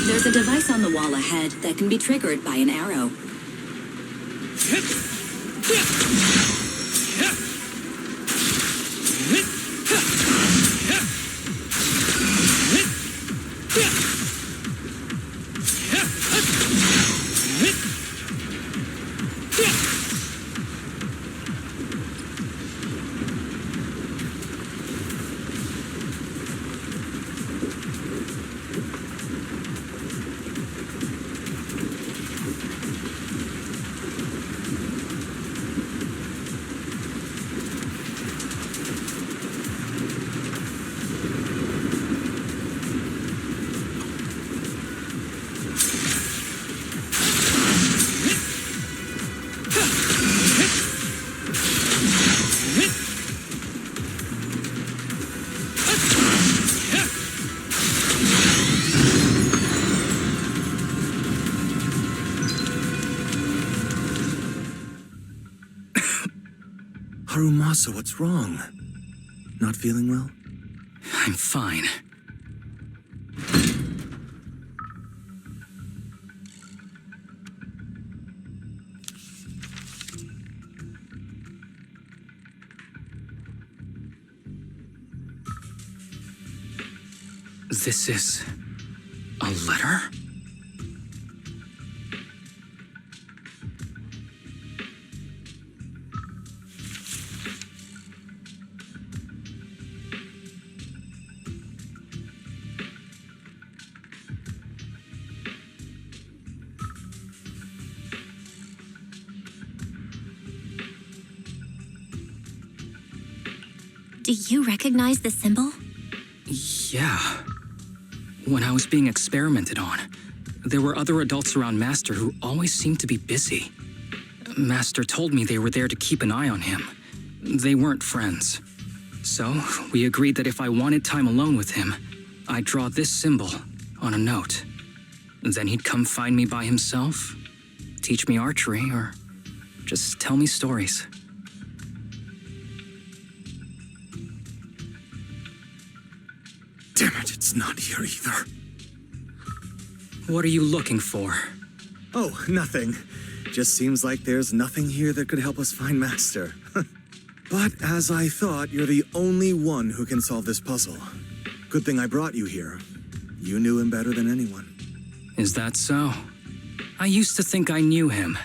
There's a device on the wall ahead that can be triggered by an arrow. Harumasa, what's wrong? Not feeling well? I'm fine. This is a letter? Do you recognize the symbol? Yeah. When I was being experimented on, there were other adults around Master who always seemed to be busy. Master told me they were there to keep an eye on him. They weren't friends. So, we agreed that if I wanted time alone with him, I'd draw this symbol on a note. Then he'd come find me by himself, teach me archery, or just tell me stories. Damn it, it's not here either. What are you looking for? Oh, nothing. Just seems like there's nothing here that could help us find Master. But as I thought, you're the only one who can solve this puzzle. Good thing I brought you here. You knew him better than anyone. Is that so? I used to think I knew him.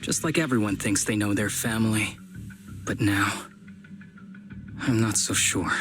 Just like everyone thinks they know their family. But now, I'm not so sure.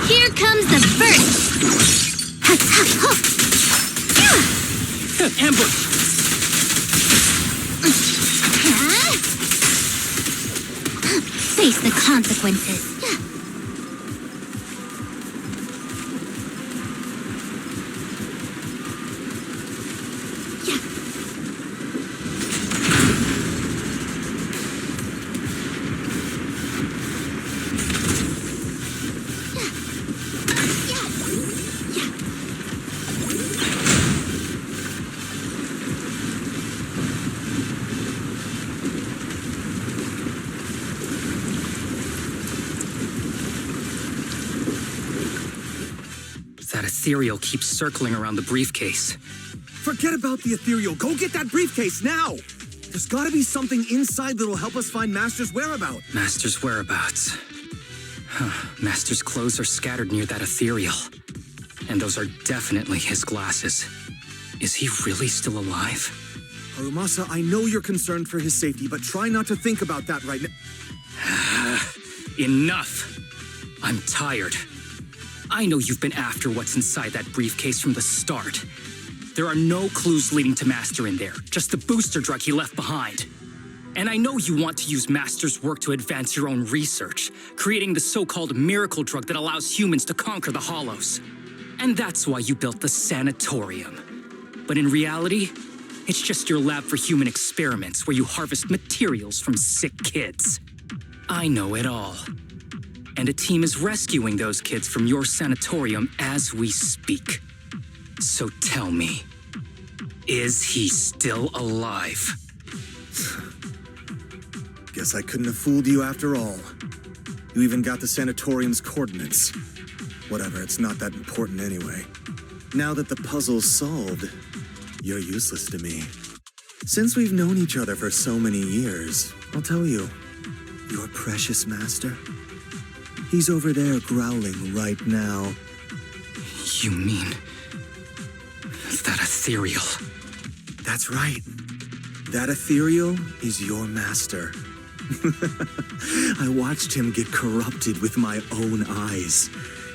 Here comes the first. Ambush! Face the consequences. That ethereal keeps circling around the briefcase. Forget about the ethereal. Go get that briefcase now! There's gotta be something inside that'll help us find Master's whereabouts. Master's whereabouts. Master's clothes are scattered near that ethereal. And those are definitely his glasses. Is he really still alive? Harumasa, I know you're concerned for his safety, but try not to think about that right now. Enough! I'm tired. I know you've been after what's inside that briefcase from the start. There are no clues leading to Master in there, just the booster drug he left behind. And I know you want to use Master's work to advance your own research, creating the so-called miracle drug that allows humans to conquer the Hollows. And that's why you built the sanatorium. But in reality, it's just your lab for human experiments where you harvest materials from sick kids. I know it all. And a team is rescuing those kids from your sanatorium as we speak. So tell me, is he still alive? Guess I couldn't have fooled you after all. You even got the sanatorium's coordinates. Whatever, it's not that important anyway. Now that the puzzle's solved, you're useless to me. Since we've known each other for so many years, I'll tell you, your precious master, he's over there growling right now. You mean that ethereal? That's right. That ethereal is your master. I watched him get corrupted with my own eyes.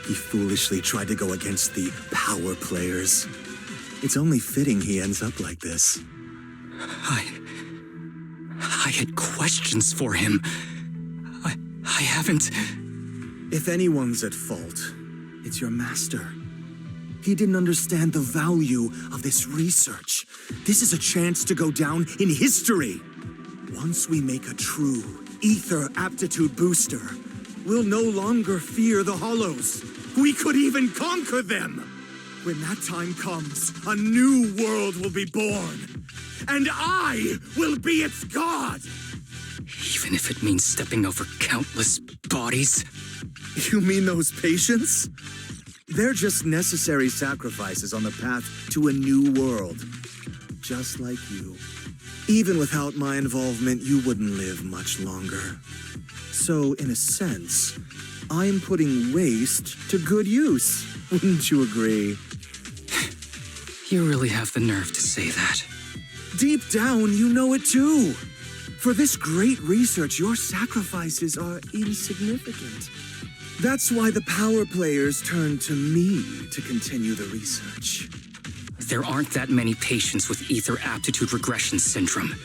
He foolishly tried to go against the power players. It's only fitting he ends up like this. I had questions for him. I haven't... If anyone's at fault, it's your master. He didn't understand the value of this research. This is a chance to go down in history. Once we make a true ether aptitude booster, we'll no longer fear the Hollows. We could even conquer them. When that time comes, a new world will be born. And I will be its god. Even if it means stepping over countless bodies? You mean those patients? They're just necessary sacrifices on the path to a new world. Just like you. Even without my involvement, you wouldn't live much longer. So, in a sense, I'm putting waste to good use. Wouldn't you agree? You really have the nerve to say that. Deep down, you know it too. For this great research, your sacrifices are insignificant. That's why the power players turn to me to continue the research. There aren't that many patients with ether aptitude regression syndrome.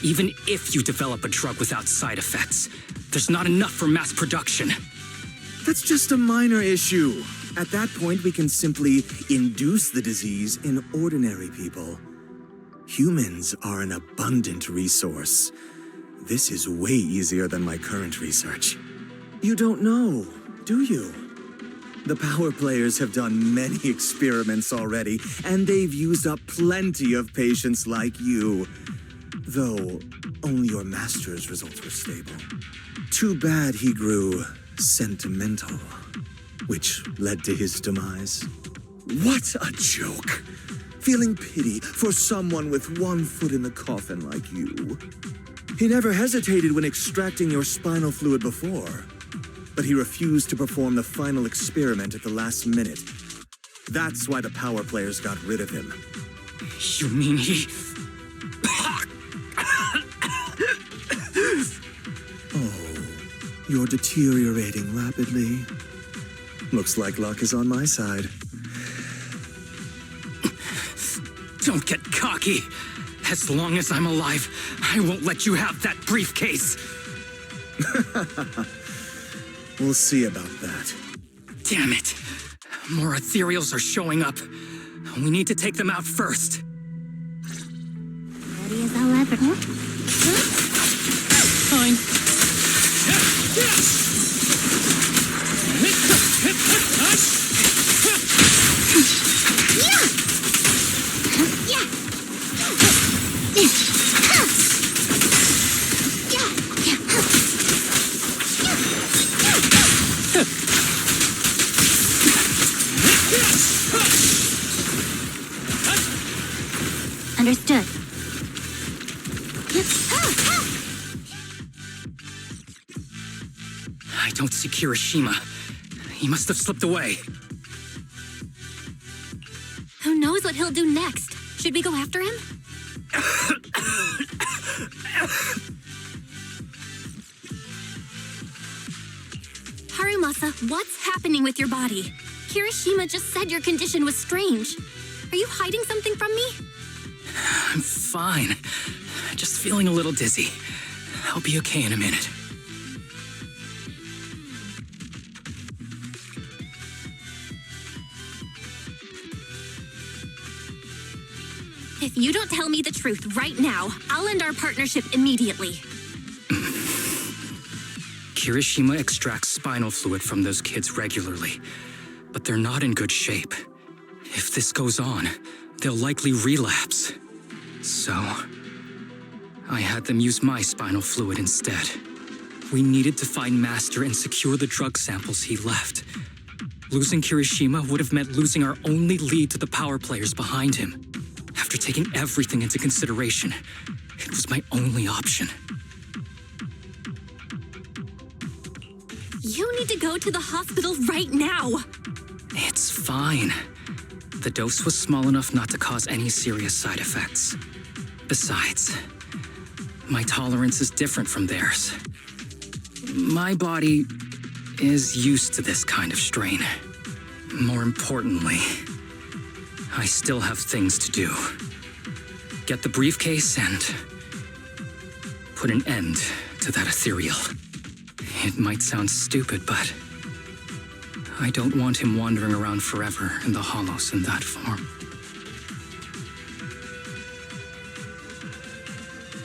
Even if you develop a drug without side effects, there's not enough for mass production. That's just a minor issue. At that point, we can simply induce the disease in ordinary people. Humans are an abundant resource. This is way easier than my current research. You don't know, do you? The power players have done many experiments already, and they've used up plenty of patients like you. Though, only your master's results were stable. Too bad he grew sentimental, which led to his demise. What a joke! Feeling pity for someone with one foot in the coffin like you. He never hesitated when extracting your spinal fluid before, but he refused to perform the final experiment at the last minute. That's why the power players got rid of him. You mean he... Oh, you're deteriorating rapidly. Looks like luck is on my side. Don't get cocky. As long as I'm alive, I won't let you have that briefcase. We'll see about that. Damn it. More ethereals are showing up. We need to take them out first. Ready as I'll ever. Fine. Understood. I don't see Kirishima. He must have slipped away. Who knows what he'll do next? Should we go after him? Harumasa, what's happening with your body? Kirishima just said your condition was strange. Are you hiding something from me? I'm fine. Just feeling a little dizzy. I'll be okay in a minute. If you don't tell me the truth right now, I'll end our partnership immediately. Kirishima extracts spinal fluid from those kids regularly, but they're not in good shape. If this goes on, they'll likely relapse. So, I had them use my spinal fluid instead. We needed to find Master and secure the drug samples he left. Losing Kirishima would have meant losing our only lead to the power players behind him. After taking everything into consideration, it was my only option. You need to go to the hospital right now! It's fine. The dose was small enough not to cause any serious side effects. Besides, my tolerance is different from theirs. My body is used to this kind of strain. More importantly, I still have things to do. Get the briefcase and put an end to that ethereal. It might sound stupid, but I don't want him wandering around forever in the hollows in that form.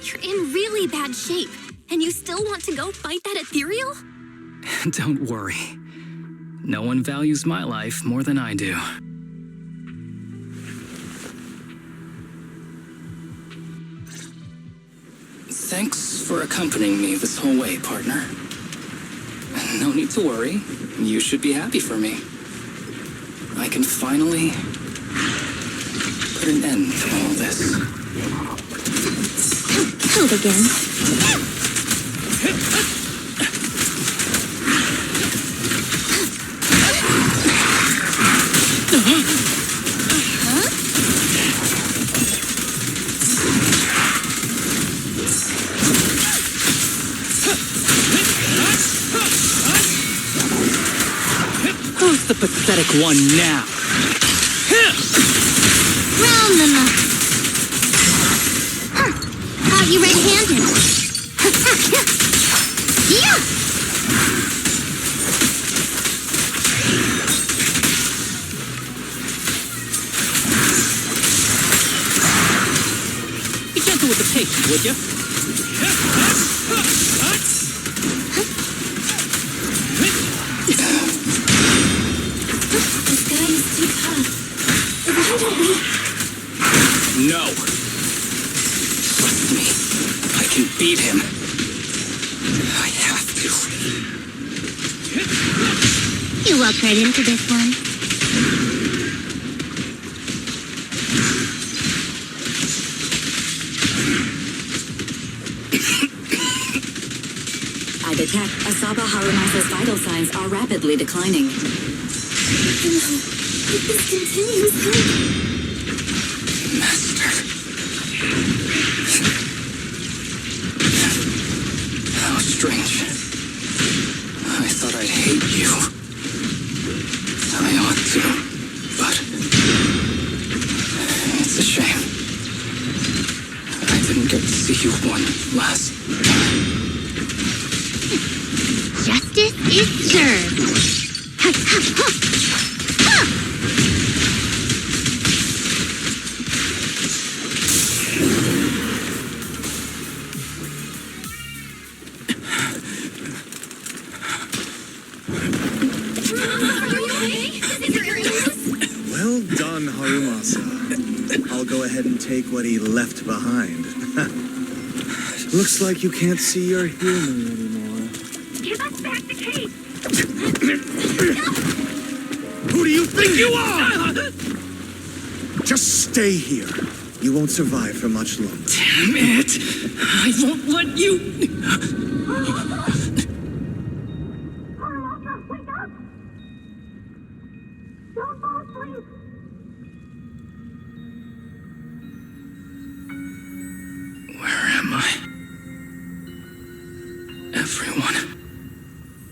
You're in really bad shape, and you still want to go fight that ethereal? Don't worry. No one values my life more than I do. Thanks for accompanying me this whole way, partner. No need to worry. You should be happy for me. I can finally put an end to all this. Killed again. the pathetic one now. Round them up. Huh. Caught you red-handed. Yeah! Be gentle with the patient, would you? This guy is too tough. Why don't we... No. Trust me. I can beat him. I have to. You walked right into this one. I detect Asaba Harumasa's vital signs are rapidly declining. No. If this continues, Master. How strange. I thought I'd hate you. I ought to, but it's a shame. I didn't get to see you one last time. Justice is served. Ha, ha, ha. Ha! Well done, Harumasa. I'll go ahead and take what he left behind. Looks like you can't see your human anymore. Give us back the case. Who do you think you are? Just stay here. You won't survive for much longer. Damn it! I won't let you... Where am I? Everyone.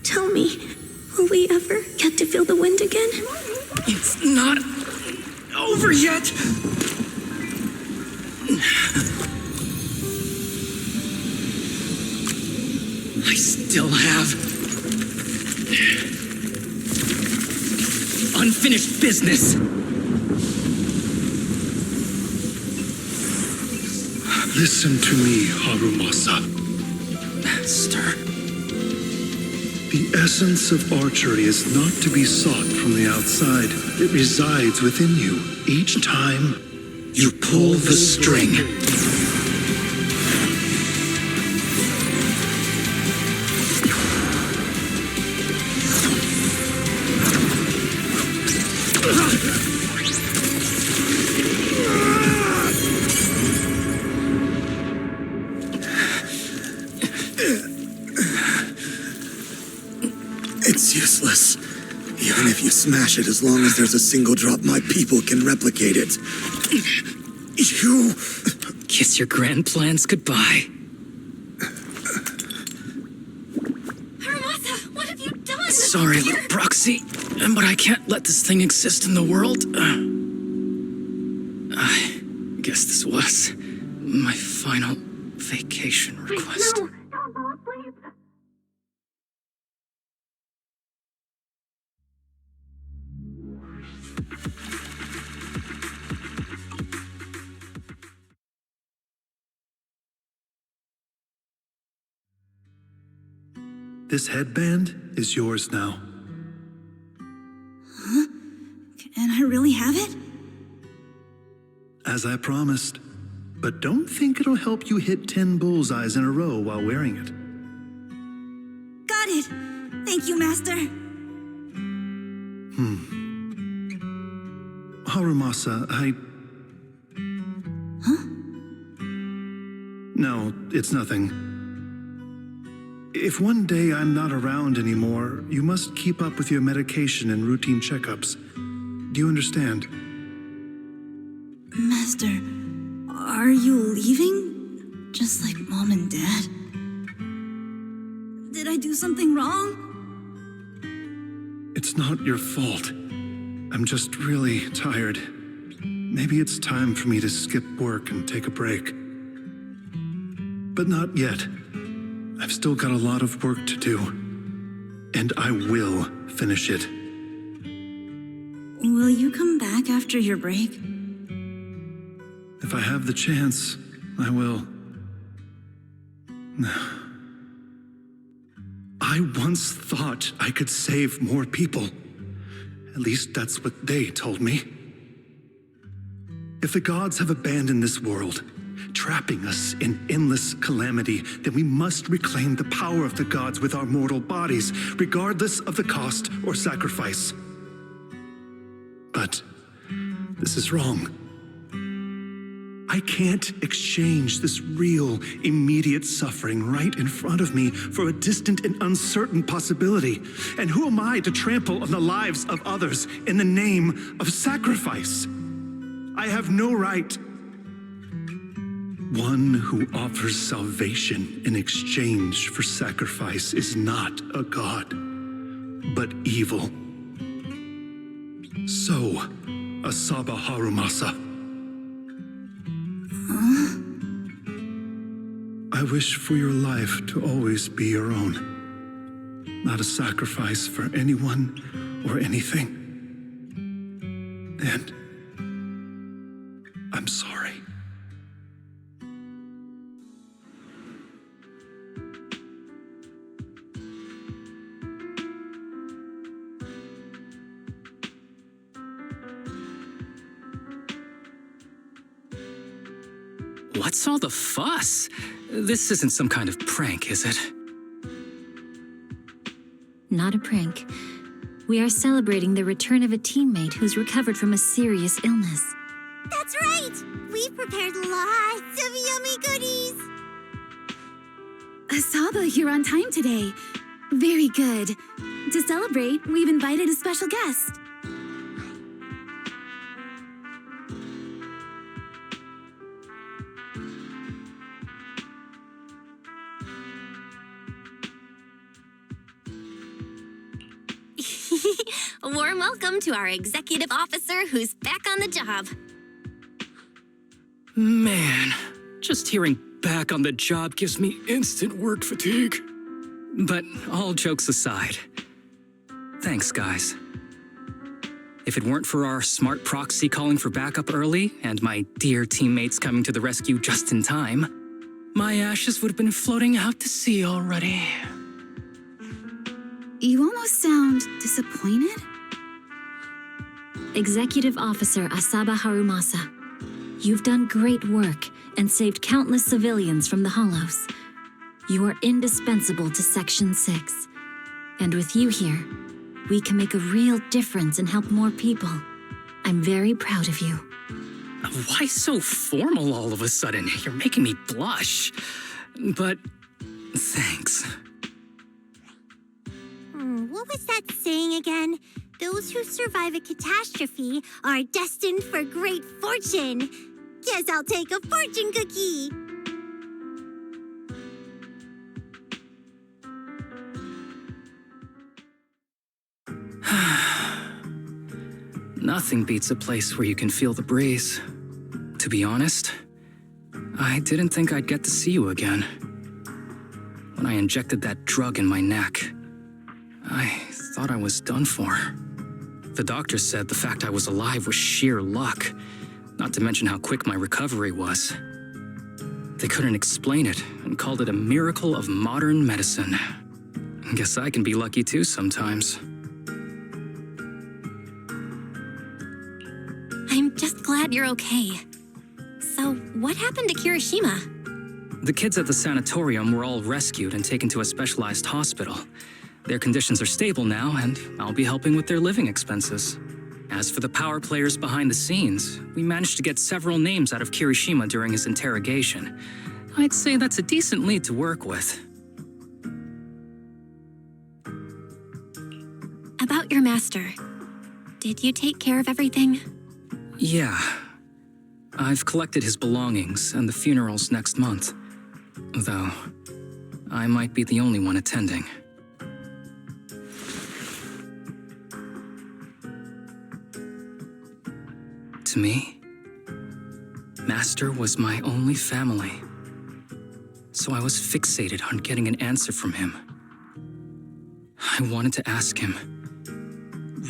Tell me, will we ever get to feel the wind again? It's not over yet. I still have unfinished business. Listen to me, Harumasa. Master. The essence of archery is not to be sought from the outside. It resides within you. Each time you pull the string. It's useless. Even if you smash it, as long as there's a single drop, my people can replicate it. You... Kiss your grand plans goodbye. Haramasa, what have you done? Sorry, little proxy, but I can't let this thing exist in the world. I guess this was my final vacation request. No, don't go, please. This headband is yours now. Huh? Can I really have it? As I promised. But don't think it'll help you hit 10 bullseyes in a row while wearing it. Got it. Thank you, Master. Harumasa, Huh? No, it's nothing. If one day I'm not around anymore, you must keep up with your medication and routine checkups. Do you understand? Master, are you leaving? Just like Mom and Dad? Did I do something wrong? It's It's not your fault. I'm just really tired. Maybe it's time for me to skip work and take a break. But not yet. I've still got a lot of work to do. And I will finish it. Will you come back after your break? If I have the chance, I will. I once thought I could save more people. At least that's what they told me. If the gods have abandoned this world, trapping us in endless calamity, then we must reclaim the power of the gods with our mortal bodies, regardless of the cost or sacrifice. But this is wrong. I can't exchange this real, immediate suffering right in front of me for a distant and uncertain possibility. And who am I to trample on the lives of others in the name of sacrifice? I have no right. One who offers salvation in exchange for sacrifice is not a god, but evil. So, Asaba Harumasa. I wish for your life to always be your own, not a sacrifice for anyone or anything. And I'm sorry. What's all the fuss? This isn't some kind of prank, is it? Not a prank. We are celebrating the return of a teammate who's recovered from a serious illness. That's right! We've prepared lots of yummy goodies! Asaba, you're on time today. Very good. To celebrate, we've invited a special guest. A warm welcome to our executive officer who's back on the job. Man, just hearing back on the job gives me instant work fatigue. But all jokes aside, thanks, guys. If it weren't for our smart proxy calling for backup early and my dear teammates coming to the rescue just in time, my ashes would have been floating out to sea already. You almost sound disappointed. Executive Officer Asaba Harumasa, you've done great work and saved countless civilians from the Hollows. You are indispensable to Section 6. And with you here, we can make a real difference and help more people. I'm very proud of you. Why so formal all of a sudden? You're making me blush. But thanks. What was that saying again? Those who survive a catastrophe are destined for great fortune. Guess I'll take a fortune cookie. Nothing beats a place where you can feel the breeze. To be honest, I didn't think I'd get to see you again. When I injected that drug in my neck, I thought I was done for. The doctor said the fact I was alive was sheer luck, not to mention how quick my recovery was. They couldn't explain it and called it a miracle of modern medicine. Guess I can be lucky too sometimes. I'm just glad you're okay. So, what happened to Kirishima? The kids at the sanatorium were all rescued and taken to a specialized hospital. Their conditions are stable now, and I'll be helping with their living expenses. As for the power players behind the scenes, we managed to get several names out of Kirishima during his interrogation. I'd say that's a decent lead to work with. About your master. Did you take care of everything? Yeah. I've collected his belongings, and the funeral's next month. Though, I might be the only one attending. To me, Master was my only family. So I was fixated on getting an answer from him. I wanted to ask him,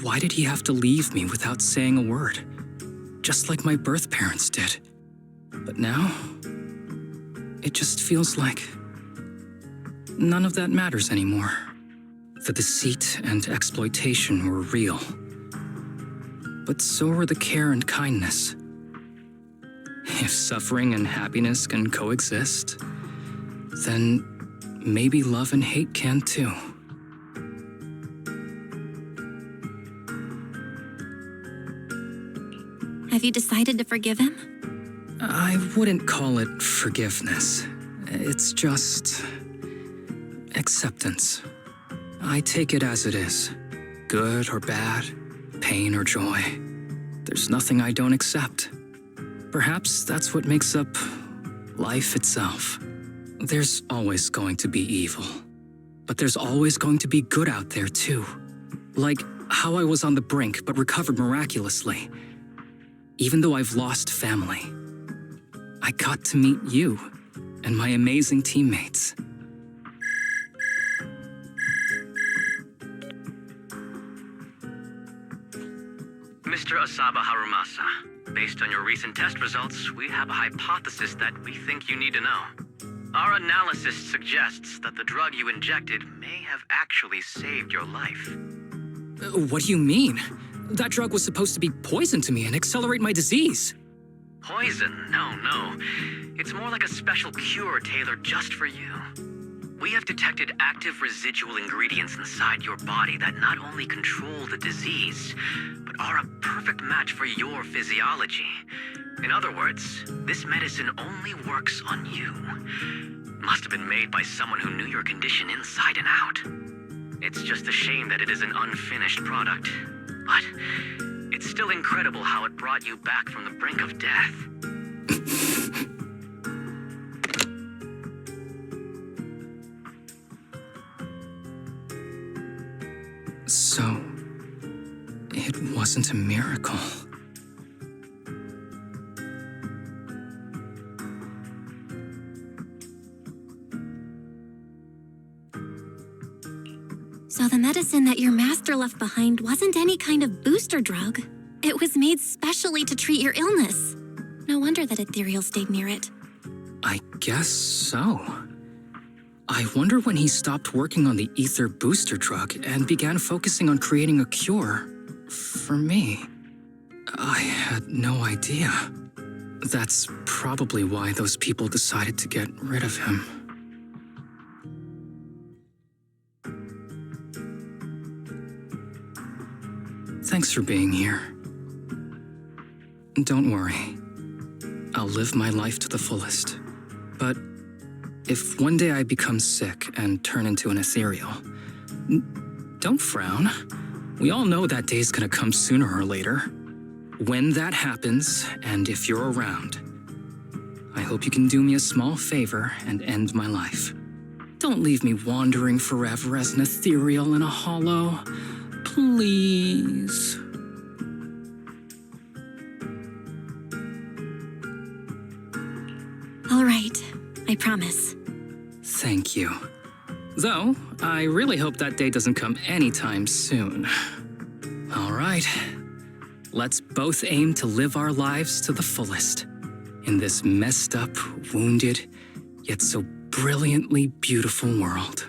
why did he have to leave me without saying a word? Just like my birth parents did. But now, it just feels like none of that matters anymore. The deceit and exploitation were real. But so were the care and kindness. If suffering and happiness can coexist, then maybe love and hate can too. Have you decided to forgive him? I wouldn't call it forgiveness. It's just acceptance. I take it as it is. Good or bad, pain or joy. There's nothing I don't accept. Perhaps that's what makes up life itself. There's always going to be evil. But there's always going to be good out there too. Like how I was on the brink but recovered miraculously. Even though I've lost family, I got to meet you and my amazing teammates. Mr. Asaba Harumasa, based on your recent test results, we have a hypothesis that we think you need to know. Our analysis suggests that the drug you injected may have actually saved your life. What do you mean? That drug was supposed to be poison to me and accelerate my disease. Poison? No. It's more like a special cure tailored just for you. We have detected active residual ingredients inside your body that not only control the disease, but are a perfect match for your physiology. In other words, this medicine only works on you. Must have been made by someone who knew your condition inside and out. It's just a shame that it is an unfinished product. But it's still incredible how it brought you back from the brink of death. So, it wasn't a miracle. So the medicine that your master left behind wasn't any kind of booster drug. It was made specially to treat your illness. No wonder that Ethereal stayed near it. I guess so. I wonder when he stopped working on the ether booster drug and began focusing on creating a cure for me. I had no idea. That's probably why those people decided to get rid of him. Thanks for being here. Don't worry. I'll live my life to the fullest. But if one day I become sick and turn into an ethereal, don't frown. We all know that day's gonna come sooner or later. When that happens, and if you're around, I hope you can do me a small favor and end my life. Don't leave me wandering forever as an ethereal in a hollow. Please. All right, I promise. Thank you. Though, I really hope that day doesn't come anytime soon. All right. Let's both aim to live our lives to the fullest in this messed up, wounded, yet so brilliantly beautiful world.